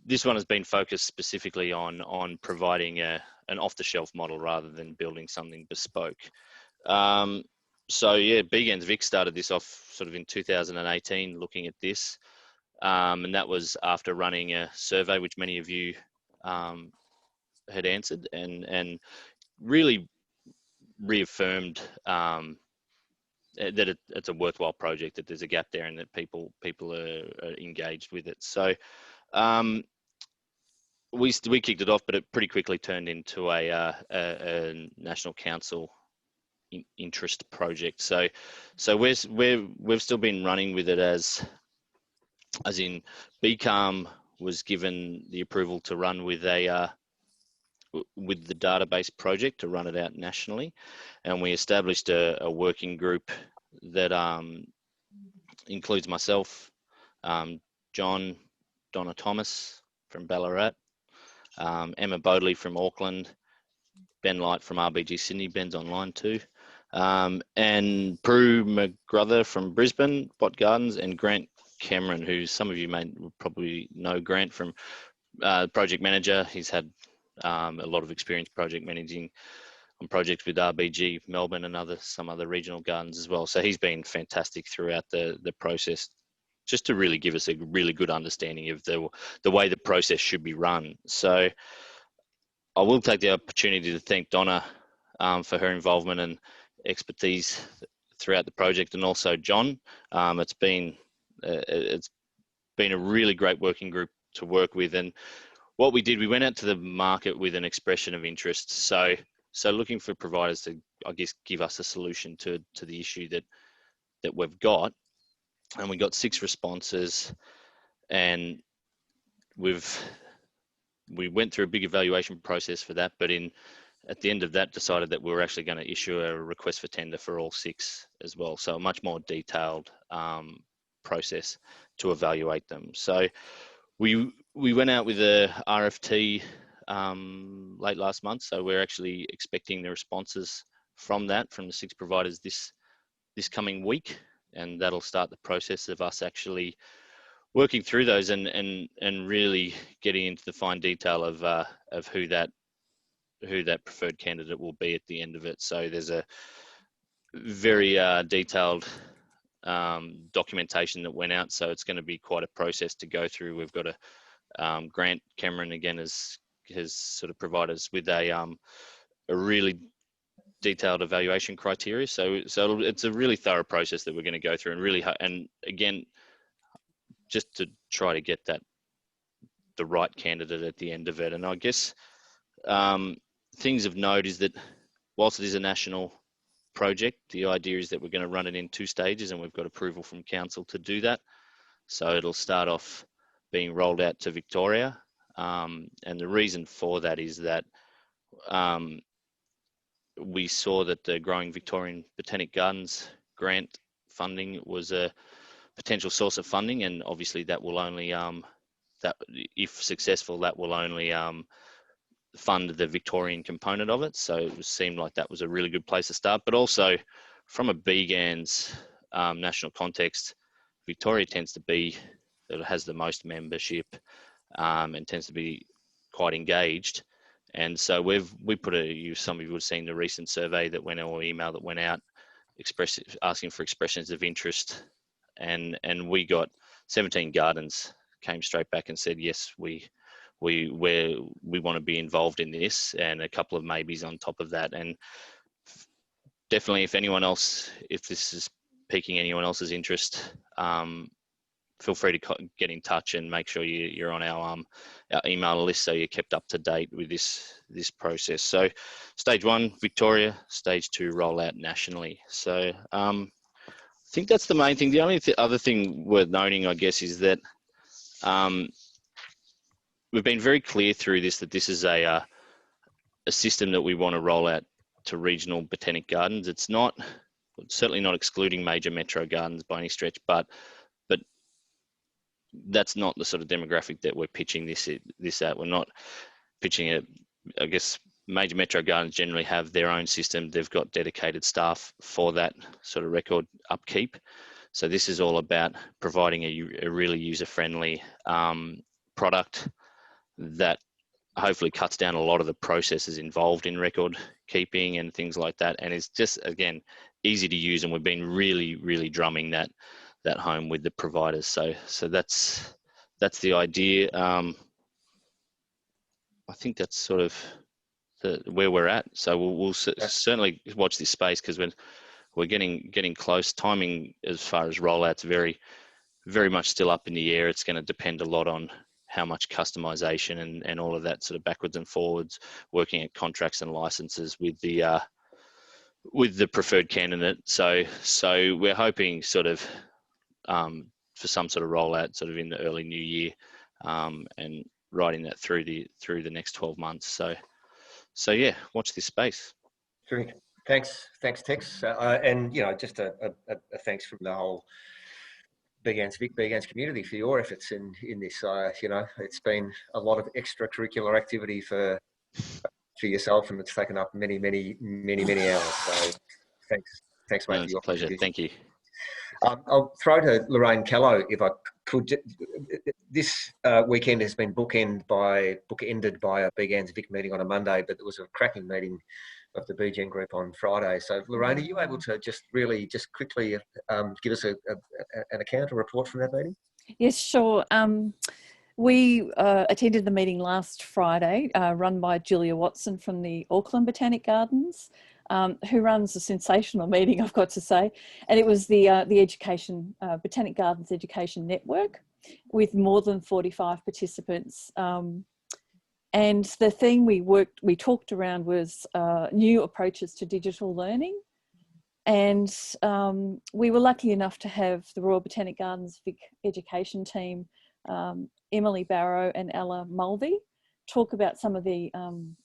this one has been focused specifically on providing an off-the-shelf model rather than building something bespoke. So yeah, BGANZ Vic started this off sort of in 2018, looking at this, and that was after running a survey, which many of you had answered, and really reaffirmed that it's a worthwhile project, that there's a gap there, and that people are engaged with it. So we kicked it off, but it pretty quickly turned into a national council interest project. So we've still been running with it as in BCAM was given the approval to run with with the database project to run it out nationally, and we established a working group that includes myself, John, Donna Thomas from Ballarat, Emma Bodley from Auckland, Ben Light from RBG Sydney, Ben's online too, and Prue McGrother from Brisbane, Bot Gardens, and Grant Cameron, who some of you may probably know Grant from project manager. He's had a lot of experience project managing on projects with RBG Melbourne and some other regional gardens as well. So he's been fantastic throughout the process, just to really give us a really good understanding of the way the process should be run. So I will take the opportunity to thank Donna for her involvement and expertise throughout the project, and also John. It's been a really great working group to work with, and what we did, we went out to the market with an expression of interest. So looking for providers to, I guess, give us a solution to the issue that we've got, and we got 6 responses, and we went through a big evaluation process for that, but at the end of that decided that we were actually going to issue a request for tender for all 6 as well. So a much more detailed process to evaluate them. So we went out with a RFT late last month, so we're actually expecting the responses from the 6 providers this coming week, and that'll start the process of us actually working through those and really getting into the fine detail of who that preferred candidate will be at the end of it. So there's a very detailed documentation that went out, so it's going to be quite a process to go through. We've got Grant Cameron again has sort of provided us with a really detailed evaluation criteria. So it's a really thorough process that we're going to go through, and again, just to try to get the right candidate at the end of it. And I guess things of note is that whilst it is a national project, the idea is that we're going to run it in 2 stages, and we've got approval from council to do that. So it'll start off being rolled out to Victoria, and the reason for that is that we saw that the Growing Victorian Botanic Gardens grant funding was a potential source of funding, and obviously that will only that if successful, that will only fund the Victorian component of it. So it seemed like that was a really good place to start. But also from a BGANZ national context, Victoria tends to be, it has the most membership and tends to be quite engaged. And so we put some of you would have seen the recent survey that went, or email that went out, asking for expressions of interest. And we got 17 gardens came straight back and said, yes, we want to be involved in this, and a couple of maybes on top of that. And definitely, if this is piquing anyone else's interest, feel free to get in touch and make sure you're on our email list so you're kept up to date with this process. So stage 1, Victoria, stage 2, rollout nationally. So I think that's the main thing. The only other thing worth noting, I guess, is that we've been very clear through this that this is a system that we want to roll out to regional botanic gardens. It's certainly not excluding major metro gardens by any stretch, but that's not the sort of demographic that we're pitching this at. We're not pitching it. I guess major metro gardens generally have their own system. They've got dedicated staff for that sort of record upkeep. So this is all about providing a really user-friendly product that hopefully cuts down a lot of the processes involved in record keeping and things like that. And it's just, again, easy to use. And we've been really, really drumming that home with the providers. So that's the idea. I think that's sort of where we're at. So we'll certainly watch this space, because we're getting close. Timing as far as rollouts very, very much still up in the air. It's going to depend a lot on how much customization and all of that sort of backwards and forwards, working at contracts and licenses with the preferred candidate. So we're hoping sort of for some sort of rollout sort of in the early new year, and riding that through the next 12 months. So yeah, watch this space. Terrific. Thanks, Tex. And just a thanks from the whole BGANZ community for your efforts in this. It's been a lot of extracurricular activity for yourself, and it's taken up many hours. So thanks, mate. No, it's a pleasure. Thank you. I'll throw to Lorraine Callow if I could. This weekend has been bookended by a BGANZ Vic meeting on a Monday, but there was a cracking meeting of the BGN group on Friday. So Lorraine, are you able to just quickly give us an account or report from that meeting? Yes, sure. We attended the meeting last Friday, run by Julia Watson from the Auckland Botanic Gardens, who runs a sensational meeting, I've got to say. And it was the Education Botanic Gardens Education Network with more than 45 participants. And the thing we talked around was new approaches to digital learning. And we were lucky enough to have the Royal Botanic Gardens Vic education team, Emily Barrow and Ella Mulvey, talk about some of the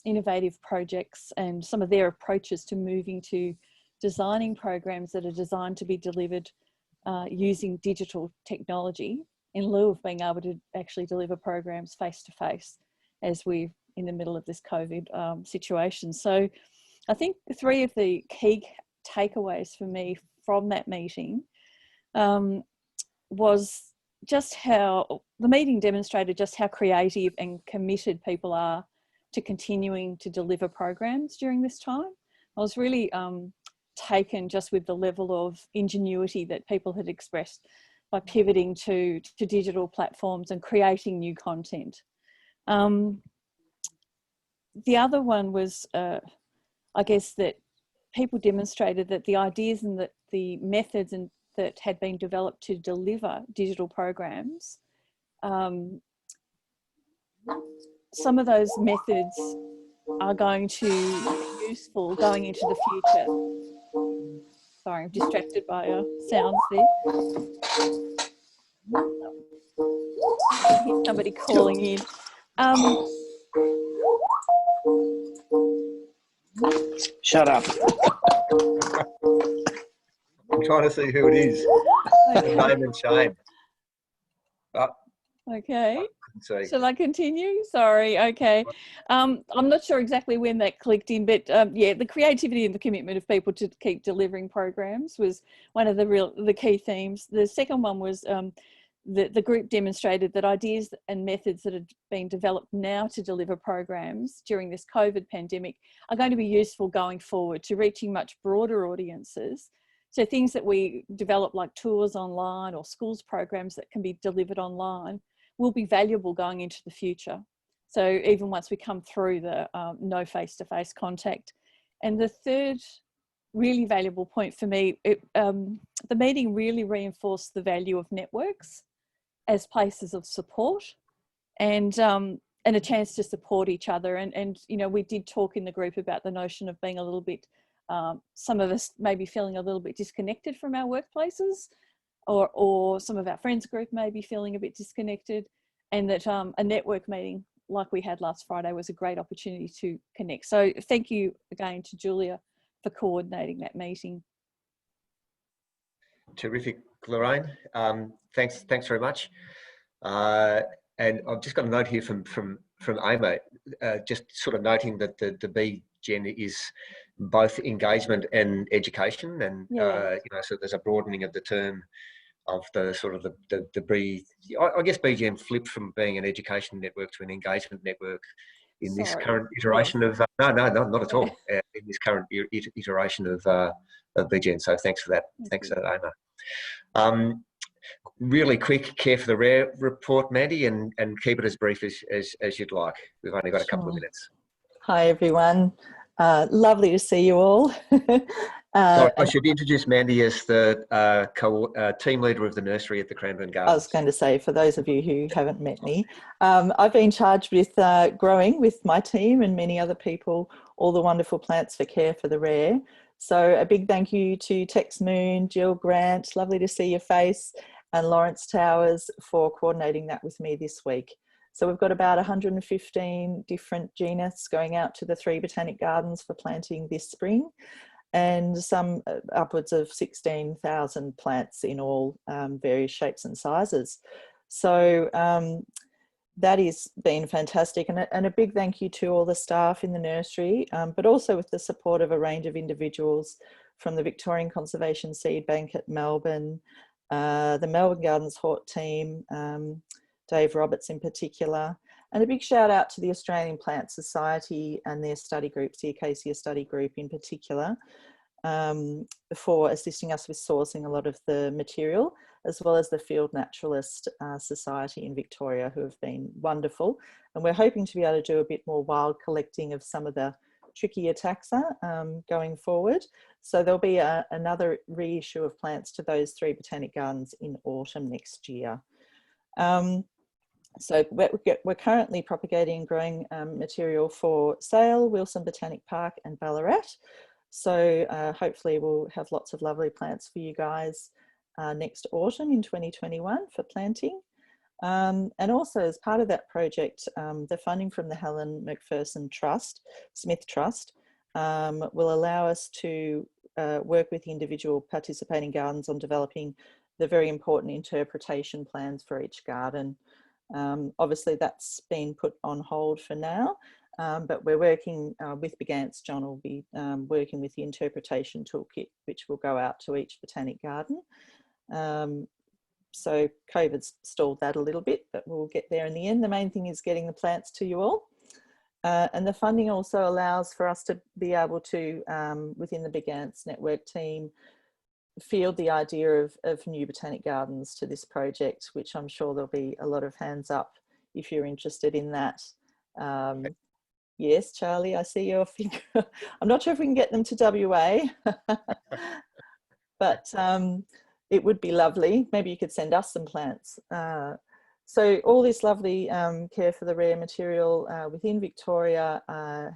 innovative projects and some of their approaches to moving to designing programs that are designed to be delivered using digital technology in lieu of being able to actually deliver programs face-to-face, as we're in the middle of this COVID situation. So I think 3 of the key takeaways for me from that meeting was just how the meeting demonstrated just how creative and committed people are to continuing to deliver programs during this time. I was really taken just with the level of ingenuity that people had expressed by pivoting to digital platforms and creating new content. The other one was, I guess, that people demonstrated that the ideas and the methods that had been developed to deliver digital programs, some of those methods are going to be useful going into the future. Sorry, I'm distracted by sounds there. I hear somebody calling in. Shut up. I'm trying to see who it is. Okay. Name and shame. Okay. see. Shall I continue? Sorry. Okay. I'm not sure exactly when that clicked in, but yeah, the creativity and the commitment of people to keep delivering programs was one of the key themes. The second one was the group demonstrated that ideas and methods that are being developed now to deliver programs during this COVID pandemic are going to be useful going forward to reaching much broader audiences. So things that we develop like tours online or schools programs that can be delivered online will be valuable going into the future. So even once we come through the no face-to-face contact. And the third really valuable point for me, the meeting really reinforced the value of networks as places of support and a chance to support each other. And you know, we did talk in the group about the notion of being a little bit, some of us maybe feeling a little bit disconnected from our workplaces, or some of our friends group may be feeling a bit disconnected, and that a network meeting like we had last Friday was a great opportunity to connect. So thank you again to Julia for coordinating that meeting. Terrific, Lorraine. Thanks very much. And I've just got a note here from AMA, just sort of noting that the BGANZ is both engagement and education, and Yeah. you know, so there's a broadening of the term of the sort of the B. I guess BGANZ flipped from being an education network to an engagement network in this current iteration of no, not at all. In this current iteration of BGANZ. So thanks for that. Thanks for that, AMA. Really quick Care for the Rare report, Mandy, and keep it as brief as you'd like. We've only got a couple of minutes. Hi, everyone. Lovely to see you all. Sorry, I should introduce Mandy as the team leader of the nursery at the Cranbourne Gardens. I was going to say, for those of you who haven't met me, I've been charged with growing with my team and many other people all the wonderful plants for Care for the Rare. So a big thank you to Tex Moon, Jill Grant, lovely to see your face, and Lawrence Towers for coordinating that with me this week. So we've got about 115 different genus going out to the 3 botanic gardens for planting this spring, and some upwards of 16,000 plants in all, various shapes and sizes. So that has been fantastic, and a big thank you to all the staff in the nursery, but also with the support of a range of individuals from the Victorian Conservation Seed Bank at Melbourne, the Melbourne Gardens Hort team, Dave Roberts in particular, and a big shout out to the Australian Plant Society and their study groups, the Acacia Study Group in particular, for assisting us with sourcing a lot of the material, as well as the Field Naturalist Society in Victoria, who have been wonderful. And we're hoping to be able to do a bit more wild collecting of some of the trickier taxa going forward. So there'll be another reissue of plants to those 3 botanic gardens in autumn next year. So we're currently propagating and growing material for sale, Wilson Botanic Park and Ballarat. So hopefully we'll have lots of lovely plants for you guys next autumn in 2021 for planting. And also as part of that project, the funding from the Helen McPherson Smith Trust will allow us to work with individual participating gardens on developing the very important interpretation plans for each garden. Obviously that's been put on hold for now, but we're working with BGANZ. John will be working with the interpretation toolkit, which will go out to each botanic garden. So COVID's stalled that a little bit, but we'll get there in the end. The main thing is getting the plants to you all. And the funding also allows for us to be able to, within the BGANZ network team, field the idea of new botanic gardens to this project, which I'm sure there'll be a lot of hands up if you're interested in that. Yes, Charlie, I see your finger. I'm not sure if we can get them to WA, but it would be lovely. Maybe you could send us some plants. So all this lovely Care for the Rare material within Victoria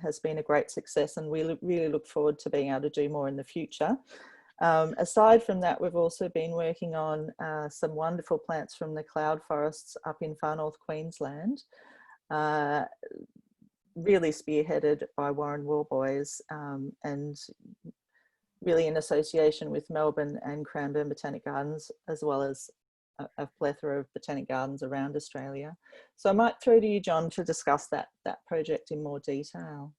has been a great success, and we really look forward to being able to do more in the future. Aside from that, we've also been working on some wonderful plants from the cloud forests up in far north Queensland, really spearheaded by Warren Warboys, and really in association with Melbourne and Cranbourne Botanic Gardens, as well as a plethora of botanic gardens around Australia. So I might throw to you, John, to discuss that project in more detail.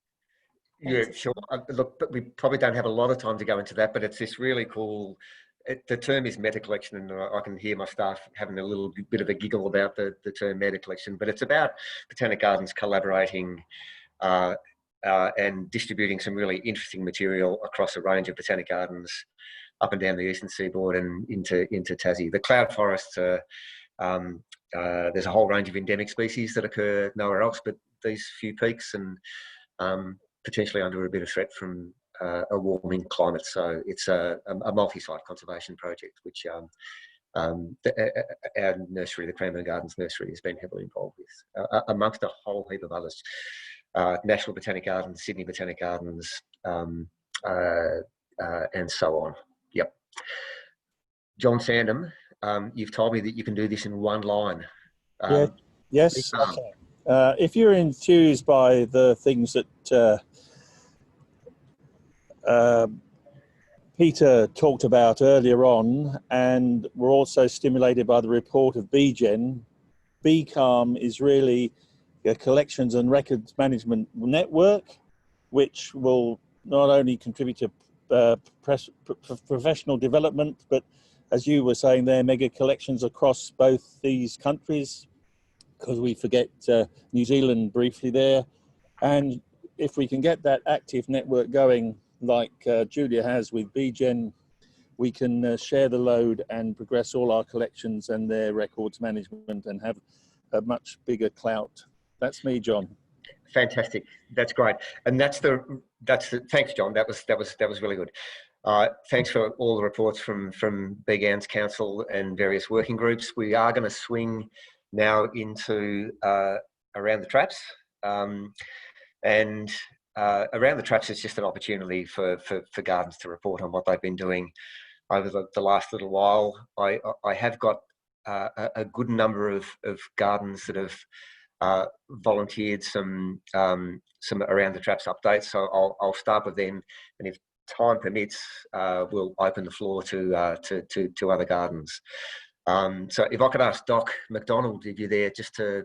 Yeah, sure. Look, but we probably don't have a lot of time to go into that, but it's this really cool, the term is meta collection, and I can hear my staff having a little bit of a giggle about the term meta collection, but it's about botanic gardens collaborating and distributing some really interesting material across a range of botanic gardens up and down the eastern seaboard and into Tassie. The cloud forests are, there's a whole range of endemic species that occur nowhere else but these few peaks, and potentially under a bit of threat from a warming climate. So it's a multi-site conservation project, which our nursery, the Cranbourne Gardens Nursery, has been heavily involved with, amongst a whole heap of others. National Botanic Gardens, Sydney Botanic Gardens, and so on. Yep. John Sandham, you've told me that you can do this in one line. Yes, I can. If you're enthused by the things that Peter talked about earlier on, and we're also stimulated by the report of BGAN, BCALM is really a collections and records management network, which will not only contribute to professional development, but as you were saying there, mega collections across both these countries, because we forget New Zealand briefly there. And if we can get that active network going, like Julia has with BGAN, we can share the load and progress all our collections and their records management and have a much bigger clout. That's me, John. Fantastic. That's great. And that's the thanks, John. That was really good. Thanks for all the reports from BGANZ Council and various working groups. We are going to swing now into Around the Traps. And Around the Traps is just an opportunity for gardens to report on what they've been doing over the last little while. I have got a good number of gardens that have volunteered some Around the Traps updates, so I'll start with them, and if time permits, we'll open the floor to other gardens. So if I could ask Doc McDonald, if you're there, just to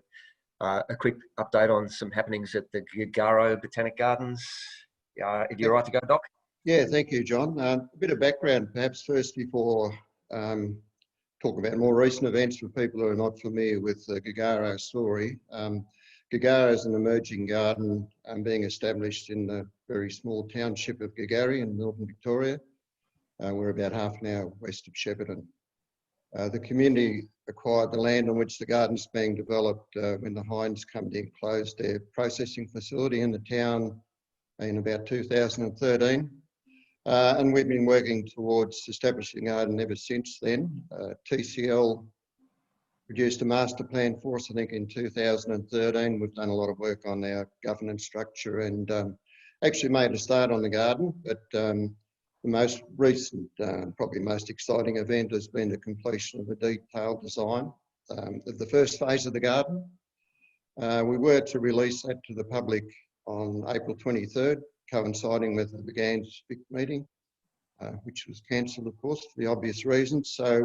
a quick update on some happenings at the Gagaro Botanic Gardens. If you're right to go, Doc. Yeah, thank you, John. A bit of background, perhaps, first before talking about more recent events for people who are not familiar with the Gagaro story. Gagaro is an emerging garden being established in the very small township of Gagari in northern Victoria. We're about half an hour west of Shepparton. The community acquired the land on which the garden's being developed when the Hines Company closed their processing facility in the town in about 2013. And we've been working towards establishing the garden ever since then. TCL produced a master plan for us, I think, in 2013. We've done a lot of work on our governance structure and actually made a start on the garden, but the most recent, probably most exciting event has been the completion of the detailed design of the first phase of the garden. We were to release that to the public on April 23rd, coinciding with the BGANZ meeting, which was cancelled, of course, for the obvious reasons. So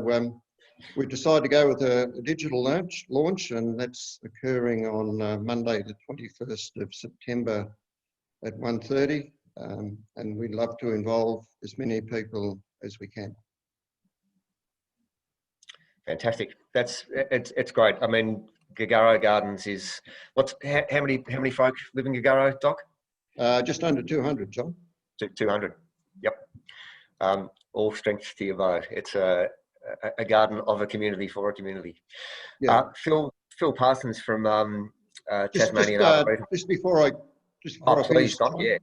we decided to go with a digital launch, and that's occurring on Monday, the 21st of September at 1:30. And we'd love to involve as many people as we can. Fantastic. It's great. I mean, Gagaro Gardens is how many folk live in Gagaro, Doc? Just under 200, John. 200. Yep. All strength to your bow. It's a garden of a community for a community. Yeah. Phil Parsons from Tasmania. Just before I finish, John, yeah.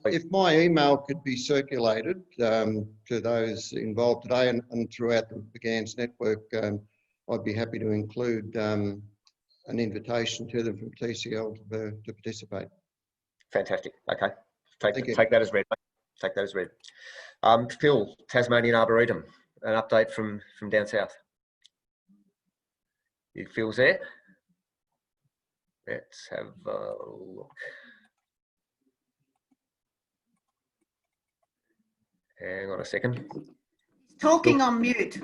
If my email could be circulated to those involved today and throughout the BGANZ network, I'd be happy to include an invitation to them from TCL to participate. Fantastic. Okay. Take that as read. Take that as read. Phil, Tasmanian Arboretum, an update from down south. It feels there. Let's have a look. Hang on a second. Talking on mute.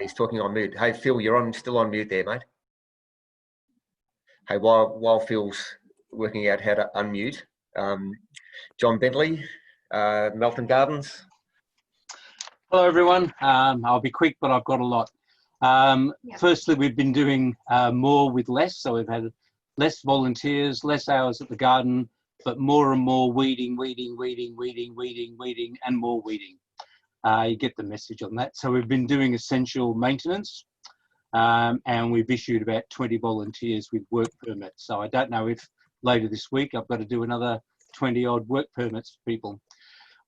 He's talking on mute. Hey, Phil, you're still on mute there, mate. Hey, while Phil's working out how to unmute, John Bentley, Melton Gardens. Hello, everyone. I'll be quick, but I've got a lot. Firstly, we've been doing more with less. So we've had less volunteers, less hours at the garden, but more and more weeding, and more weeding. You get the message on that. So we've been doing essential maintenance, and we've issued about 20 volunteers with work permits. So I don't know if later this week I've got to do another 20 odd work permits for people.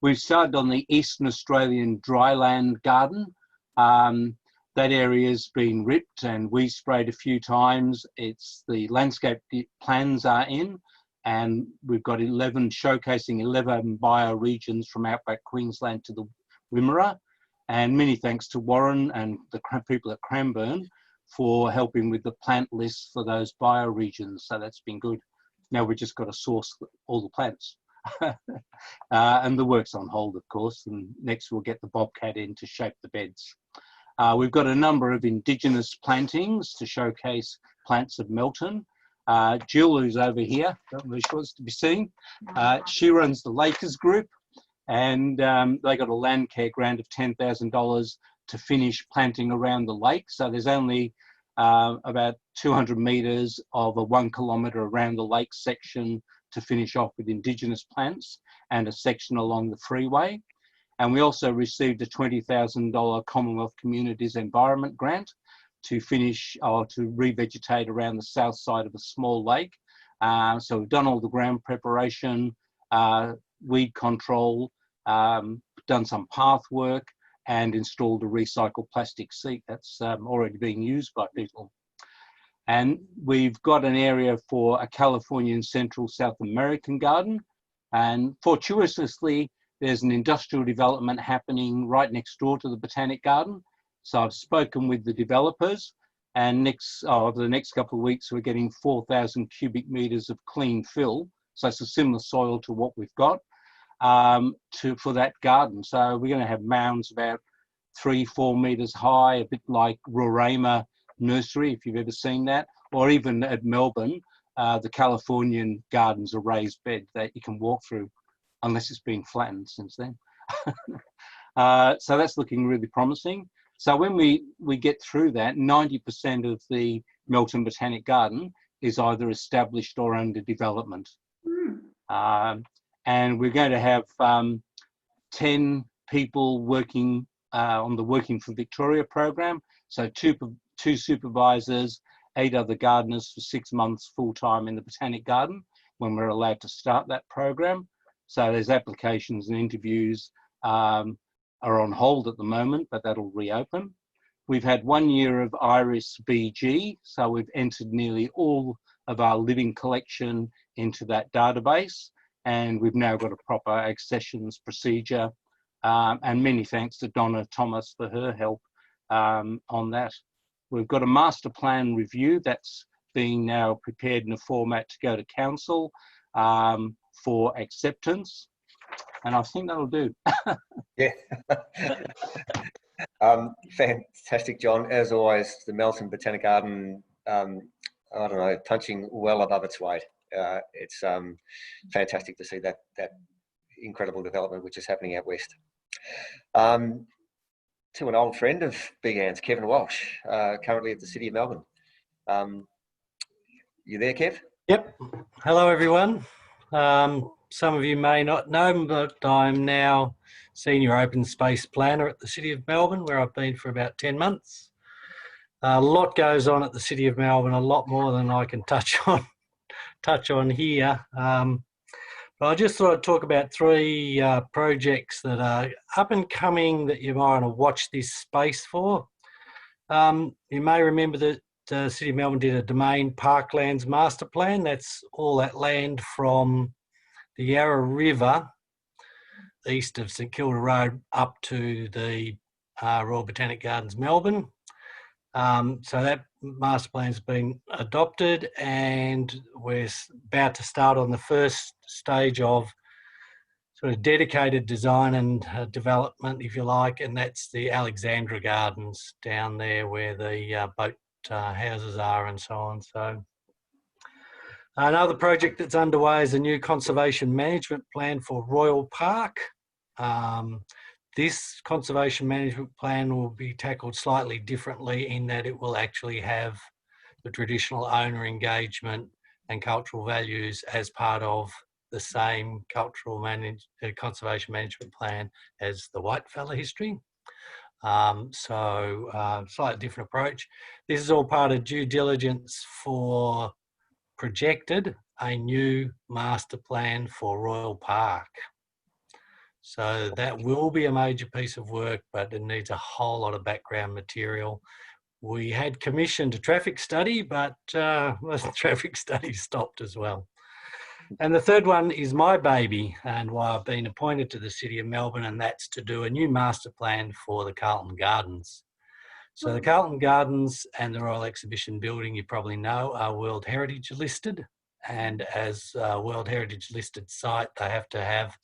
We've started on the Eastern Australian dryland garden. That area's been ripped and we sprayed a few times. The landscape plans are in, and we've got showcasing 11 bioregions from outback Queensland to the Wimmera. And many thanks to Warren and the people at Cranbourne for helping with the plant lists for those bioregions. So that's been good. Now we've just got to source all the plants. And the work's on hold, of course, and next we'll get the bobcat in to shape the beds. We've got a number of Indigenous plantings to showcase plants of Melton. Jill, who's over here, don't know if she wants to be seen, she runs the Lakers group, and they got a land care grant of $10,000 to finish planting around the lake. So there's only about 200 metres of a 1 kilometre around the lake section to finish off with Indigenous plants, and a section along the freeway. And we also received a $20,000 Commonwealth Communities Environment Grant to finish or to revegetate around the south side of a small lake. So we've done all the ground preparation, weed control, done some path work, and installed a recycled plastic seat that's already being used by people. And we've got an area for a Californian Central South American garden. And fortuitously, there's an industrial development happening right next door to the Botanic Garden. So I've spoken with the developers, and over the next couple of weeks, we're getting 4,000 cubic metres of clean fill. So it's a similar soil to what we've got for that garden. So we're going to have mounds about 3-4 metres high, a bit like Roraima Nursery, if you've ever seen that, or even at Melbourne, the Californian gardens are raised bed that you can walk through, unless it's been flattened since then. So that's looking really promising. So when we get through that, 90% of the Melton Botanic Garden is either established or under development. And we're going to have 10 people working on the Working for Victoria program. So two supervisors, 8 other gardeners for 6 months full-time in the Botanic Garden when we're allowed to start that program. So there's applications and interviews are on hold at the moment, but that'll reopen. We've had 1 year of Iris BG, so we've entered nearly all of our living collection into that database, and we've now got a proper accessions procedure, and many thanks to Donna Thomas for her help on that. We've got a master plan review that's being now prepared in a format to go to council for acceptance, and I think that'll do. Yeah. Fantastic, John. As always, the Melton Botanic Garden, I don't know, punching well above its weight. It's fantastic to see that incredible development which is happening out west. To an old friend of BGANZ, Kevin Walsh, currently at the City of Melbourne. You there, Kev? Yep. Hello, everyone. Some of you may not know, but I'm now Senior Open Space Planner at the City of Melbourne, where I've been for about 10 months. A lot goes on at the City of Melbourne, a lot more than I can touch on here. But I just thought I'd talk about 3 projects that are up and coming that you might want to watch this space for. You may remember that the City of Melbourne did a Domain Parklands Master Plan. That's all that land from the Yarra River, east of St Kilda Road, up to the Royal Botanic Gardens, Melbourne. So that master plan's been adopted, and we're about to start on the first stage of sort of dedicated design and development, if you like, and that's the Alexandra Gardens down there where the boat houses are and so on. So another project that's underway is a new conservation management plan for Royal Park. This conservation management plan will be tackled slightly differently in that it will actually have the traditional owner engagement and cultural values as part of the same conservation management plan as the Whitefella history. Slightly different approach. This is all part of due diligence for projected a new master plan for Royal Park. So that will be a major piece of work, but it needs a whole lot of background material. We had commissioned a traffic study, but the traffic study stopped as well. And the third one is my baby and why I've been appointed to the City of Melbourne, and that's to do a new master plan for the Carlton Gardens. So the Carlton Gardens and the Royal Exhibition Building, you probably know, are World Heritage listed. And as a World Heritage listed site, they have to have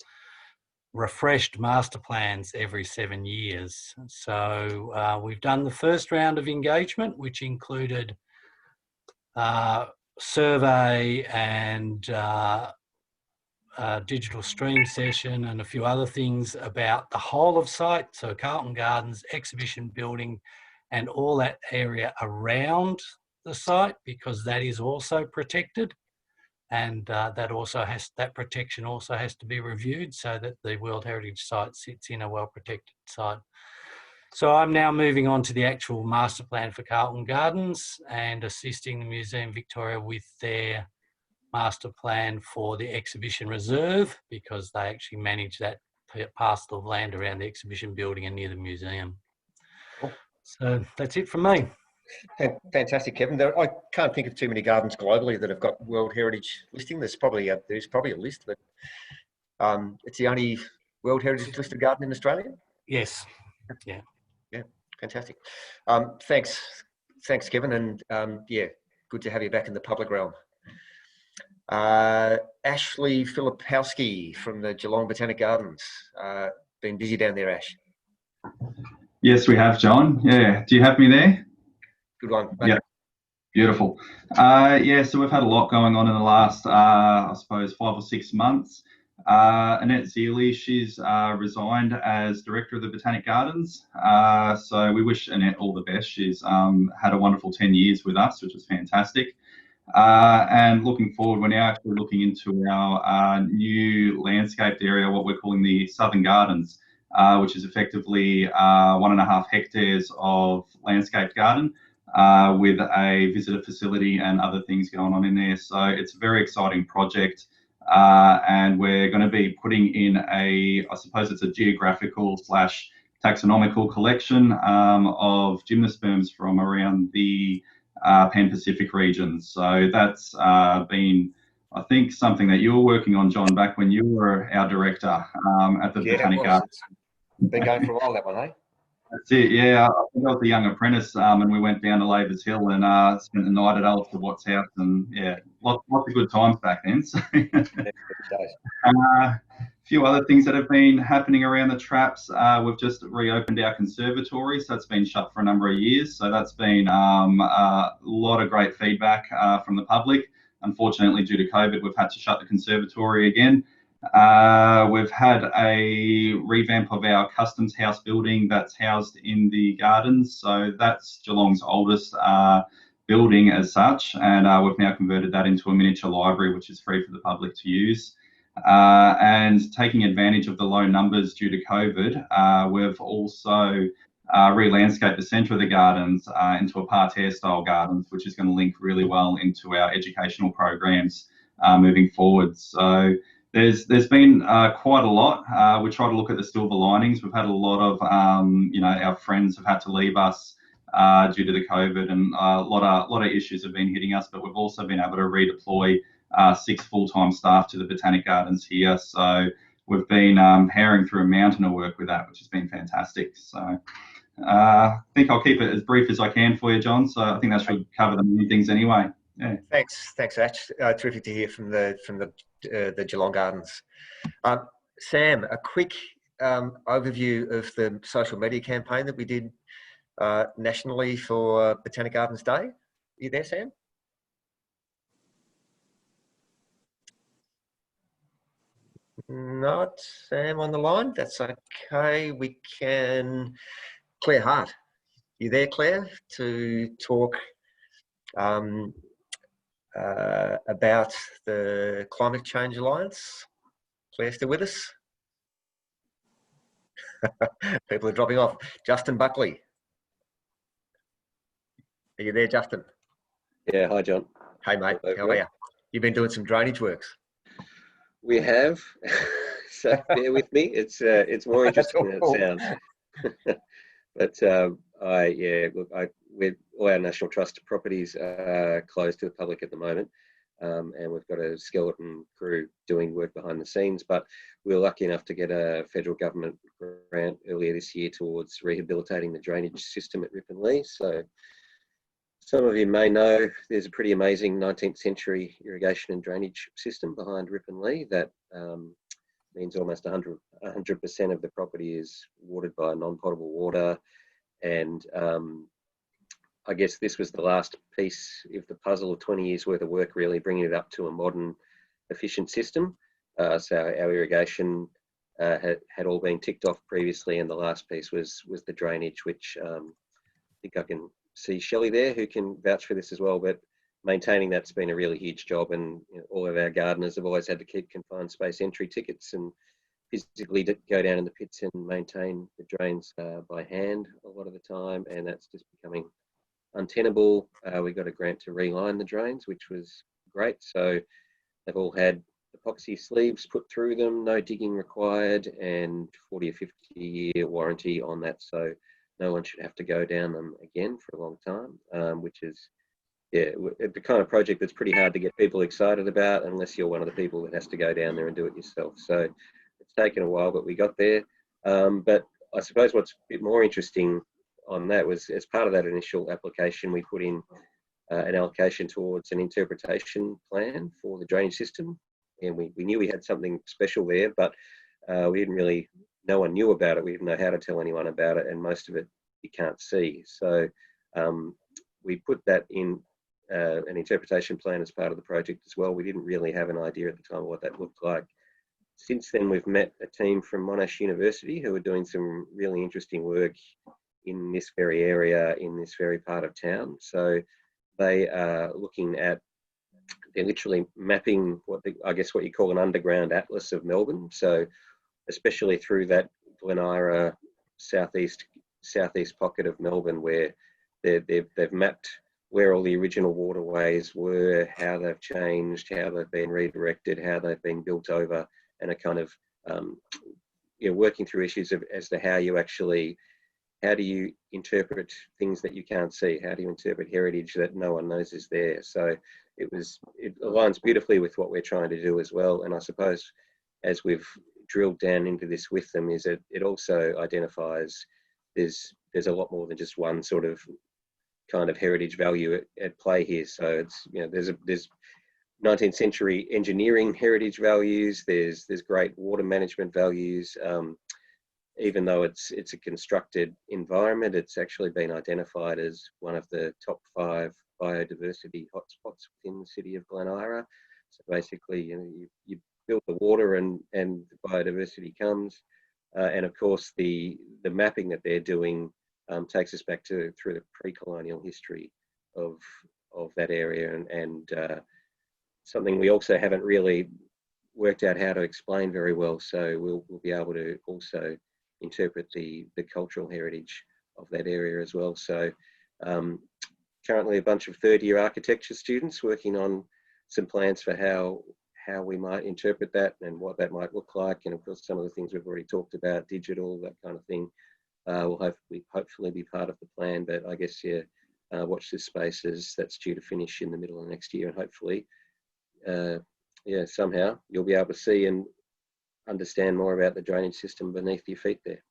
refreshed master plans every 7 years. So we've done the first round of engagement, which included survey and digital stream session and a few other things about the whole of site. So Carlton Gardens, Exhibition Building, and all that area around the site, because that is also protected. And that protection also has to be reviewed so that the World Heritage Site sits in a well-protected site. So I'm now moving on to the actual master plan for Carlton Gardens and assisting the Museum Victoria with their master plan for the Exhibition Reserve, because they actually manage that parcel of land around the Exhibition Building and near the museum. Cool. So that's it from me. Fantastic, Kevin. I can't think of too many gardens globally that have got World Heritage listing. There's probably a list, but it's the only World Heritage listed garden in Australia. Yes. Yeah. Yeah. Fantastic. Thanks, Kevin, and yeah, good to have you back in the public realm. Ashley Filipowski from the Geelong Botanic Gardens. Been busy down there, Ash. Yes, we have, John. Yeah. Do you have me there? Good one. Yeah. Beautiful. Yeah, so we've had a lot going on in the last, I suppose, 5 or 6 months. Annette Zealy, she's resigned as Director of the Botanic Gardens. So we wish Annette all the best. She's had a wonderful 10 years with us, which is fantastic. And looking forward, we're now actually looking into our new landscaped area, what we're calling the Southern Gardens, which is effectively 1.5 hectares of landscaped garden with a visitor facility and other things going on in there. So it's a very exciting project. And we're going to be putting in I suppose it's a geographical / taxonomical collection of gymnosperms from around the Pan-Pacific region. So that's been, I think, something that you were working on, John, back when you were our director at the Botanic Gardens. Been going for a while, that one, eh? That's it, yeah. I think I was a young apprentice and we went down to Labour's Hill and spent the night at Alistair Watt's house, and yeah, lots of good times back then. So. A few other things that have been happening around the traps. We've just reopened our conservatory, so it's been shut for a number of years. So that's been a lot of great feedback from the public. Unfortunately, due to COVID, we've had to shut the conservatory again. We've had a revamp of our customs house building that's housed in the gardens. So that's Geelong's oldest building as such. And we've now converted that into a miniature library, which is free for the public to use. And taking advantage of the low numbers due to COVID, we've also re-landscaped the centre of the gardens into a parterre style gardens, which is going to link really well into our educational programs moving forward. So there's been quite a lot. We try to look at the silver linings. We've had a lot of, our friends have had to leave us due to the COVID, and a lot of issues have been hitting us, but we've also been able to redeploy 6 full-time staff to the Botanic Gardens here. So we've been powering through a mountain of work with that, which has been fantastic. So I think I'll keep it as brief as I can for you, John. So I think that should cover the main things anyway. Yeah. Thanks, Ash. Terrific to hear from the Geelong Gardens. Sam, a quick overview of the social media campaign that we did nationally for Botanic Gardens Day. Are you there, Sam? Not Sam on the line. That's okay. We can. Claire Hart. You there, Claire, to talk about the Climate Change Alliance? Claire, still with us? People are dropping off. Justin Buckley. Are you there, Justin? Yeah, hi, John. Hey, mate. How are you? You've been doing some drainage works. We have. So bear with me. It's more interesting than it sounds. But with all our National Trust properties are closed to the public at the moment, and we've got a skeleton crew doing work behind the scenes. But we were lucky enough to get a federal government grant earlier this year towards rehabilitating the drainage system at Rip and Lee. So some of you may know there's a pretty amazing 19th century irrigation and drainage system behind Rip and Lee that means almost 100% of the property is watered by non-potable water. And I guess this was the last piece of the puzzle of 20 years worth of work, really bringing it up to a modern, efficient system. So our irrigation had all been ticked off previously, and the last piece was the drainage, which I think I can see Shelley there who can vouch for this as well. But maintaining that's been a really huge job, and all of our gardeners have always had to keep confined space entry tickets and physically go down in the pits and maintain the drains by hand a lot of the time, and that's just becoming untenable. We got a grant to reline the drains, which was great. So they've all had epoxy sleeves put through them, no digging required, and 40 or 50 year warranty on that. So no one should have to go down them again for a long time, which is the kind of project that's pretty hard to get people excited about unless you're one of the people that has to go down there and do it yourself. So it's taken a while, but we got there. But I suppose what's a bit more interesting on that was, as part of that initial application, we put in an allocation towards an interpretation plan for the drainage system. And we knew we had something special there, but we didn't really, no one knew about it. We didn't know how to tell anyone about it, and most of it you can't see. So we put that in an interpretation plan as part of the project as well. We didn't really have an idea at the time of what that looked like. Since then, we've met a team from Monash University who are doing some really interesting work in this very area, in this very part of town. So they are looking at, they're literally mapping what you call an underground atlas of Melbourne. So especially through that Glen Eira southeast pocket of Melbourne, where they've mapped where all the original waterways were, how they've changed, how they've been redirected, how they've been built over, and a kind of working through issues as to how do you interpret things that you can't see? How do you interpret heritage that no one knows is there? So it aligns beautifully with what we're trying to do as well. And I suppose as we've drilled down into this with them, is that it also identifies there's a lot more than just one sort of kind of heritage value at play here. So it's, there's 19th century engineering heritage values, there's great water management values. Even though it's a constructed environment, it's actually been identified as one of the top 5 biodiversity hotspots within the city of Glen Eira. So basically, you build the water and the biodiversity comes. And of course, the mapping that they're doing takes us back through the pre-colonial history of that area, and something we also haven't really worked out how to explain very well. So we'll be able to also interpret the cultural heritage of that area as well. So currently a bunch of third-year architecture students working on some plans for how we might interpret that and what that might look like. And of course, some of the things we've already talked about, digital, that kind of thing, will hopefully be part of the plan. But I guess, watch this space as that's due to finish in the middle of next year. And hopefully, somehow you'll be able to see and understand more about the drainage system beneath your feet there.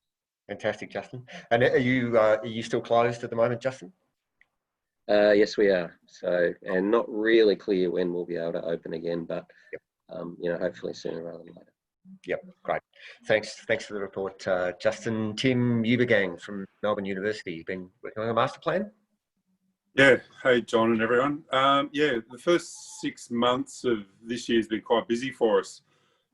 Fantastic, Justin. And are you still closed at the moment, Justin? Yes, we are. So, and not really clear when we'll be able to open again, but hopefully sooner rather than later. Yep, great. Thanks for the report, Justin. Tim Ubergang from Melbourne University. You've been working on a master plan? Yeah, hey John and everyone. Yeah, the first 6 months of this year has been quite busy for us.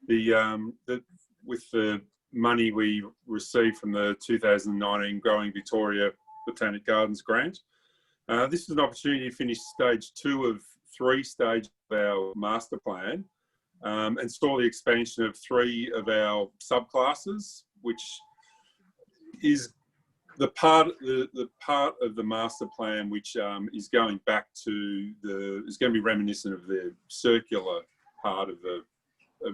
With the money we received from the 2019 Growing Victoria Botanic Gardens grant, this is an opportunity to finish stage 2 of 3 stages of our master plan, and saw the expansion of 3 of our subclasses, which is the part of the master plan which is going back to is going to be reminiscent of the circular part of the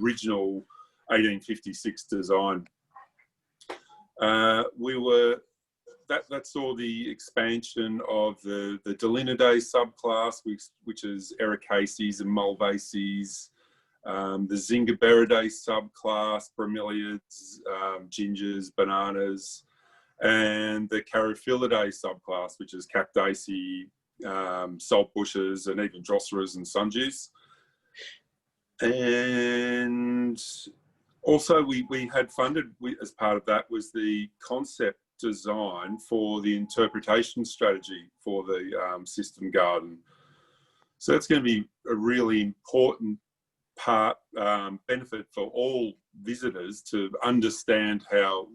original 1856 design. That saw the expansion of the Delinidae subclass, which is Ericaceae and Mulvaceae, the Zingiberidae subclass, bromeliads, gingers, bananas, and the Caryophyllaceae subclass, which is Cactaceae, saltbushes, and even Drosseras and Sundews. And also we had funded, as part of that, was the concept design for the interpretation strategy for the system garden. So that's going to be a really important benefit for all visitors to understand how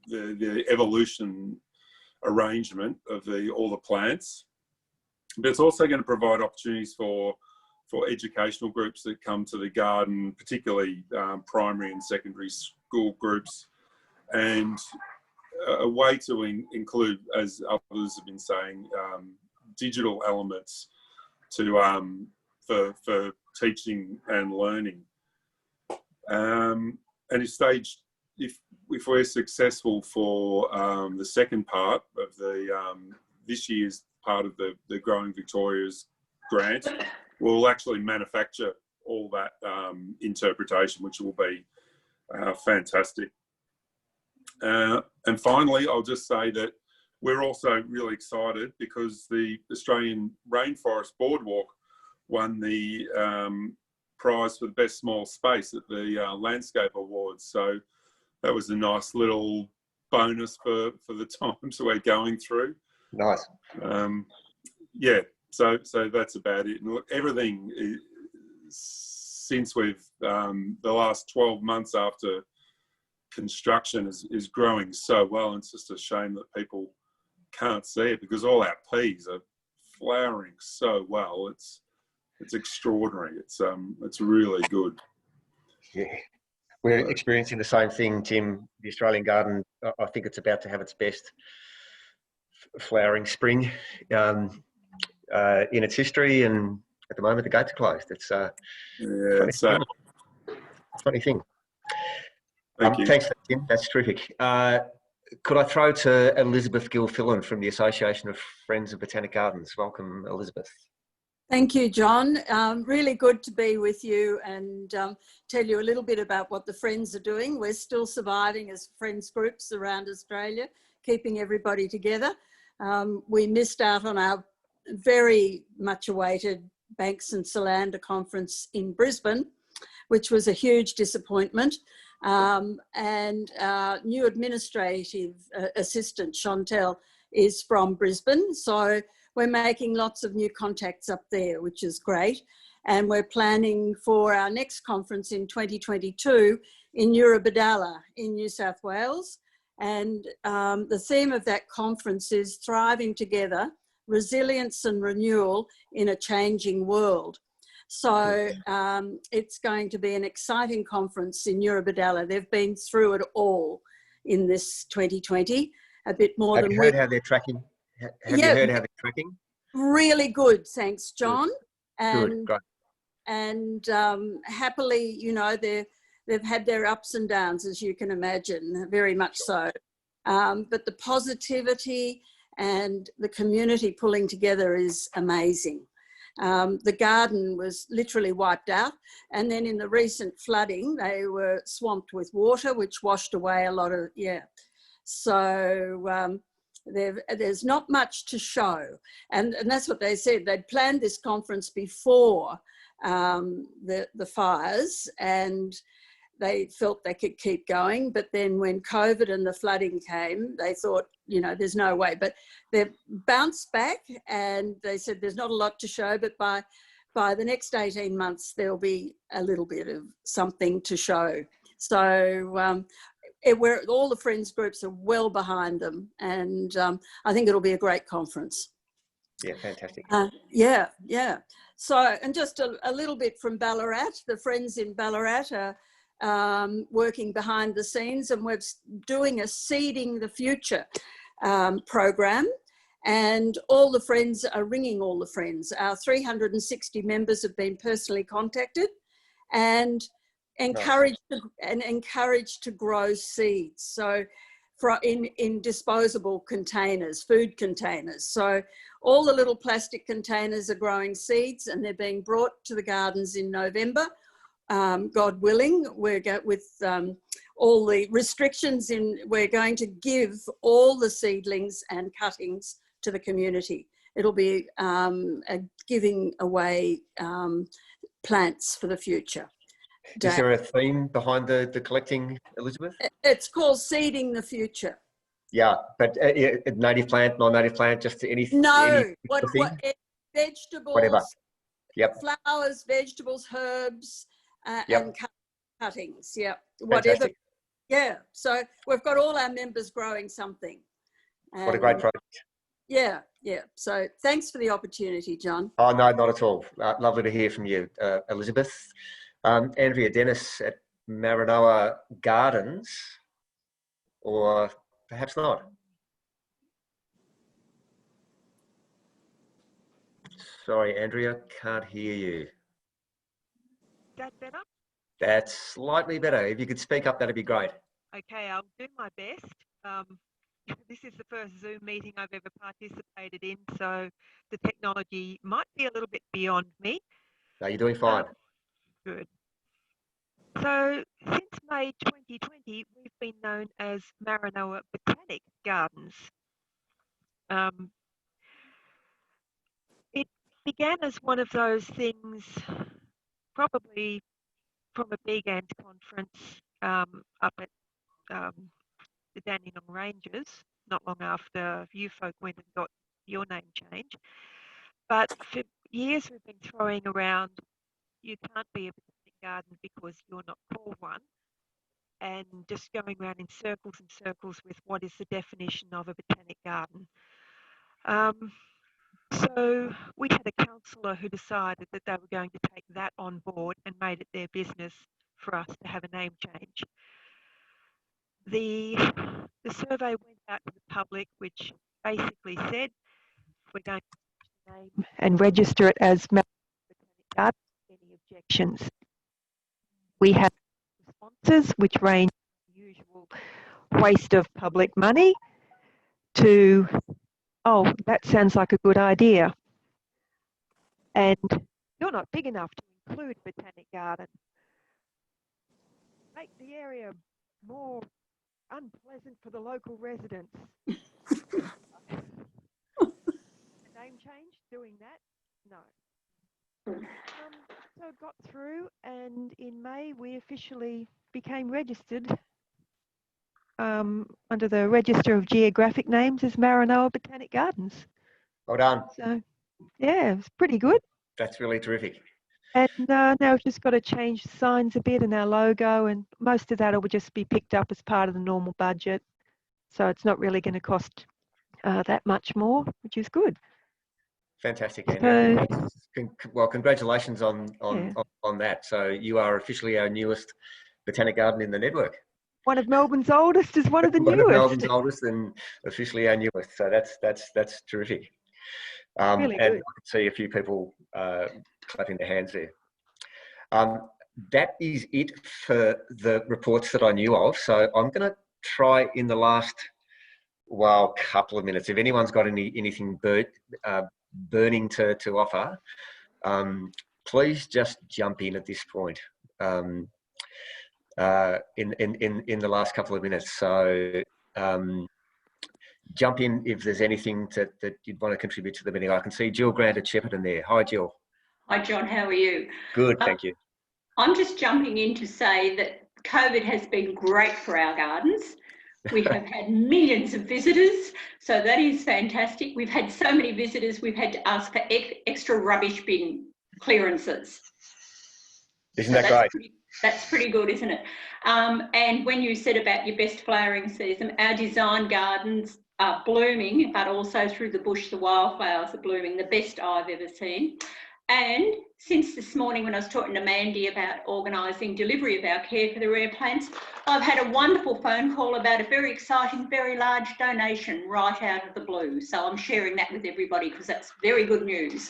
the evolution arrangement of all the plants, but it's also going to provide opportunities for educational groups that come to the garden, particularly primary and secondary school groups, and a way to include, as others have been saying, digital elements for teaching and learning. And if we're successful for the second part of this year's part of the Growing Victoria's grant, we'll actually manufacture all that interpretation, which will be fantastic. And finally, I'll just say that we're also really excited because the Australian Rainforest Boardwalk won the prize for the best small space at the Landscape Awards. So that was a nice little bonus for the times we're going through. Nice. Yeah, so that's about it. And look, everything since we've the last 12 months after construction is growing so well. And it's just a shame that people can't see it, because all our peas are flowering so well. It's extraordinary. It's really good. Yeah. We're experiencing the same thing, Tim. The Australian garden, I think it's about to have its best flowering spring in its history, and at the moment the gates are closed. It's funny thing. Thank you. Thanks, Tim. That's terrific. Could I throw to Elizabeth Gilfillan from the Association of Friends of Botanic Gardens? Welcome, Elizabeth. Thank you, John. Really good to be with you and tell you a little bit about what the Friends are doing. We're still surviving as Friends groups around Australia, keeping everybody together. We missed out on our very much awaited Banks and Solander conference in Brisbane, which was a huge disappointment. And our new administrative assistant, Chantel, is from Brisbane. So we're making lots of new contacts up there, which is great. And we're planning for our next conference in 2022 in Eurobodalla in New South Wales. And the theme of that conference is Thriving Together, Resilience and Renewal in a Changing World. So it's going to be an exciting conference in Eurobodalla. They've been through it all in this 2020, a bit more than Have you heard how they're tracking? Have you heard how they're tracking? Really good, thanks, John. Good, great. And happily, you know, they've had their ups and downs, as you can imagine, very much so. But the positivity and the community pulling together is amazing. The garden was literally wiped out, and then in the recent flooding they were swamped with water, which washed away a lot of, so there's not much to show, and that's what they said. They'd planned this conference before the fires, and they felt they could keep going. But then when COVID and the flooding came, they thought, you know, there's no way. But they've bounced back, and they said there's not a lot to show, but by the next 18 months, there'll be a little bit of something to show. So all the friends groups are well behind them, and I think it'll be a great conference. Yeah, fantastic. Yeah. So, and just a little bit from Ballarat, the friends in Ballarat are working behind the scenes, and we're doing a Seeding the Future program, and all the friends are ringing all the friends. Our 360 members have been personally contacted and encouraged to grow seeds. So in disposable containers, food containers. So all the little plastic containers are growing seeds, and they're being brought to the gardens in November. God willing, with all the restrictions we're going to give all the seedlings and cuttings to the community. It'll be giving away plants for the future. Is there a theme behind the collecting, Elizabeth? It's called Seeding the Future. Yeah, but native plant, non-native plant, just anything? No, vegetables, whatever. Yep. Flowers, vegetables, herbs, yep. and cuttings. Yeah, whatever. Fantastic. Yeah, so we've got all our members growing something. What a great project. Yeah. So thanks for the opportunity, John. Oh, no, not at all. Lovely to hear from you, Elizabeth. Andrea Dennis at Maranoa Gardens, or perhaps not. Sorry, Andrea, can't hear you. Is that better? That's slightly better. If you could speak up, that'd be great. Okay, I'll do my best. This is the first Zoom meeting I've ever participated in, so the technology might be a little bit beyond me. No, you're doing fine. Good. So since May 2020, we've been known as Maranoa Botanic Gardens. It began as one of those things, probably from a BGANZ conference up at the Dandenong Ranges, not long after you folk went and got your name change. But for years we've been throwing around, you can't be a botanic garden because you're not called one, and just going around in circles and circles with what is the definition of a botanic garden. So we had a councillor who decided that they were going to take that on board and made it their business for us to have a name change. The survey went out to the public, which basically said we're going to change the name and register it as Maranoa Botanic Garden. Any objections? We had responses which range from the usual waste of public money to, oh, that sounds like a good idea, and you're not big enough to include Botanic Garden. Make the area more unpleasant for the local residents. A name change doing that? No. So it got through, and in May we officially became registered under the Register of Geographic Names as Maranoa Botanic Gardens. Well done. So yeah, it was pretty good. That's really terrific. And now we've just got to change the signs a bit and our logo, and most of that will just be picked up as part of the normal budget. So it's not really going to cost that much more, which is good. Fantastic, Andrew. Well, congratulations on that. So you are officially our newest botanic garden in the network. One of Melbourne's oldest is one of the newest. One of Melbourne's oldest and officially our newest. So that's terrific. Really and good. I can see a few people clapping their hands there. That is it for the reports that I knew of. So I'm going to try in the last, couple of minutes. If anyone's got anything burning to offer, please just jump in at this point in the last couple of minutes. So jump in if there's anything that you'd want to contribute to the meeting. I can see Jill Grant at Shepparton there. Hi, Jill. Hi, John. How are you? Good, thank you. I'm just jumping in to say that COVID has been great for our gardens. We have had millions of visitors, so that is fantastic. We've had so many visitors, we've had to ask for extra rubbish bin clearances. Isn't that great? That's pretty good, isn't it? And when you said about your best flowering season, our design gardens are blooming, but also through the bush, the wildflowers are blooming, the best I've ever seen. And since this morning when I was talking to Mandy about organising delivery of our Care for the Rare plants, I've had a wonderful phone call about a very exciting, very large donation right out of the blue. So I'm sharing that with everybody because that's very good news.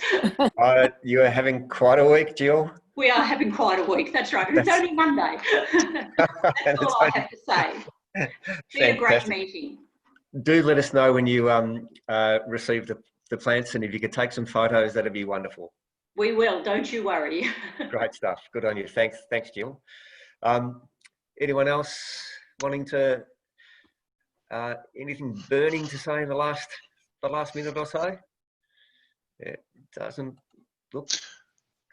You are having quite a week, Jill. We are having quite a week, that's right. It's only Monday. That's all I have to say. It's been a great meeting. Do let us know when you receive the plants, and if you could take some photos, that'd be wonderful. We will, don't you worry. Great stuff. Good on you. Thanks, Jill. Anyone else wanting to anything burning to say in the last minute or so? It doesn't look.